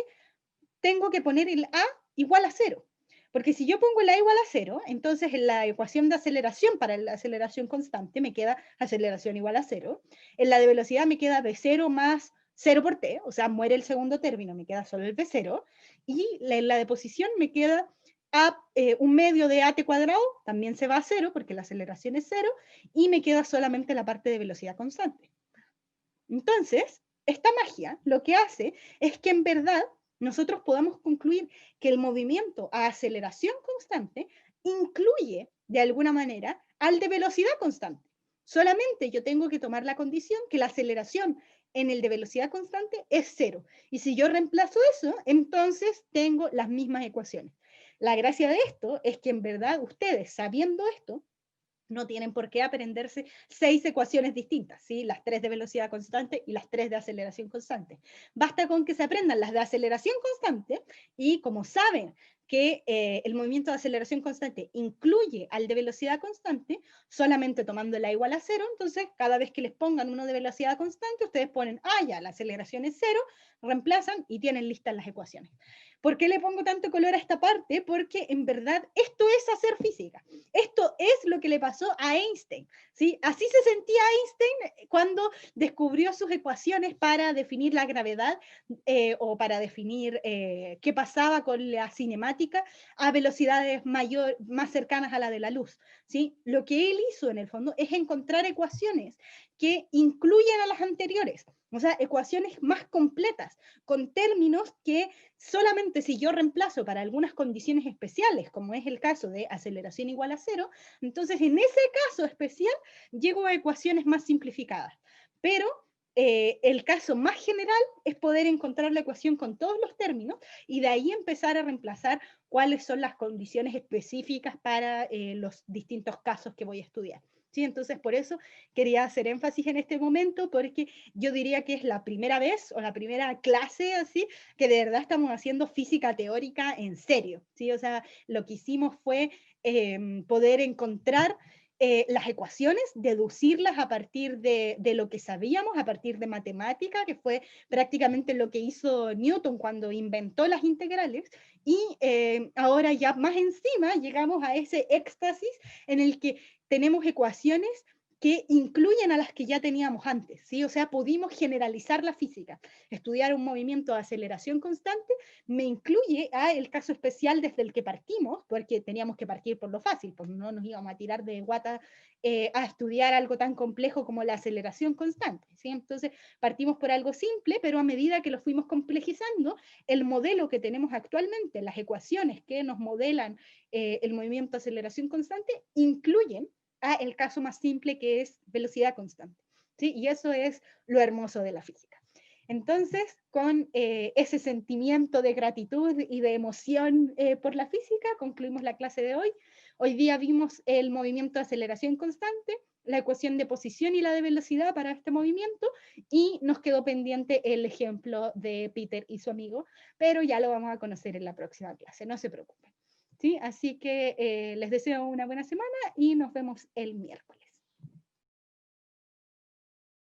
tengo que poner el A igual a cero. Porque si yo pongo el A igual a cero, entonces en la ecuación de aceleración para la aceleración constante me queda aceleración igual a cero. En la de velocidad me queda V0 más 0 por t, o sea, muere el segundo término, me queda solo el V0. Y en la de posición me queda un medio de at cuadrado, también se va a cero porque la aceleración es cero, y me queda solamente la parte de velocidad constante. Entonces, esta magia lo que hace es que en verdad nosotros podamos concluir que el movimiento a aceleración constante incluye de alguna manera al de velocidad constante. Solamente yo tengo que tomar la condición que la aceleración en el de velocidad constante es cero. Y si yo reemplazo eso, entonces tengo las mismas ecuaciones. La gracia de esto es que en verdad ustedes, sabiendo esto, no tienen por qué aprenderse 6 ecuaciones distintas, ¿sí? Las 3 de velocidad constante y las 3 de aceleración constante. Basta con que se aprendan las de aceleración constante y como saben que el movimiento de aceleración constante incluye al de velocidad constante, solamente tomando la igual a cero, entonces cada vez que les pongan uno de velocidad constante, ustedes ponen, ya, la aceleración es cero, reemplazan y tienen listas las ecuaciones. ¿Por qué le pongo tanto color a esta parte? Porque en verdad esto es hacer física. Esto es lo que le pasó a Einstein, ¿sí? Así se sentía Einstein cuando descubrió sus ecuaciones para definir la gravedad o para definir qué pasaba con la cinemática a velocidades más cercanas a la de la luz, ¿sí? Lo que él hizo en el fondo es encontrar ecuaciones que incluyen a las anteriores, o sea, ecuaciones más completas, con términos que solamente si yo reemplazo para algunas condiciones especiales, como es el caso de aceleración igual a cero, entonces en ese caso especial llego a ecuaciones más simplificadas. Pero el caso más general es poder encontrar la ecuación con todos los términos y de ahí empezar a reemplazar cuáles son las condiciones específicas para los distintos casos que voy a estudiar. ¿Sí? Entonces, por eso quería hacer énfasis en este momento, porque yo diría que es la primera vez o la primera clase así que de verdad estamos haciendo física teórica en serio. ¿Sí? O sea, lo que hicimos fue poder encontrar las ecuaciones, deducirlas a partir de lo que sabíamos, a partir de matemática, que fue prácticamente lo que hizo Newton cuando inventó las integrales, y ahora ya más encima llegamos a ese éxtasis en el que tenemos ecuaciones que incluyen a las que ya teníamos antes, ¿sí? O sea, pudimos generalizar la física. Estudiar un movimiento de aceleración constante me incluye a el caso especial desde el que partimos, porque teníamos que partir por lo fácil, pues no nos íbamos a tirar de guata a estudiar algo tan complejo como la aceleración constante, ¿sí? Entonces, partimos por algo simple, pero a medida que lo fuimos complejizando, el modelo que tenemos actualmente, las ecuaciones que nos modelan el movimiento de aceleración constante, incluyen a el caso más simple que es velocidad constante, ¿sí? Y eso es lo hermoso de la física. Entonces, con ese sentimiento de gratitud y de emoción por la física, concluimos la clase de hoy. Hoy día vimos el movimiento de aceleración constante, la ecuación de posición y la de velocidad para este movimiento, y nos quedó pendiente el ejemplo de Peter y su amigo, pero ya lo vamos a conocer en la próxima clase, no se preocupen. ¿Sí? Así que les deseo una buena semana y nos vemos el miércoles.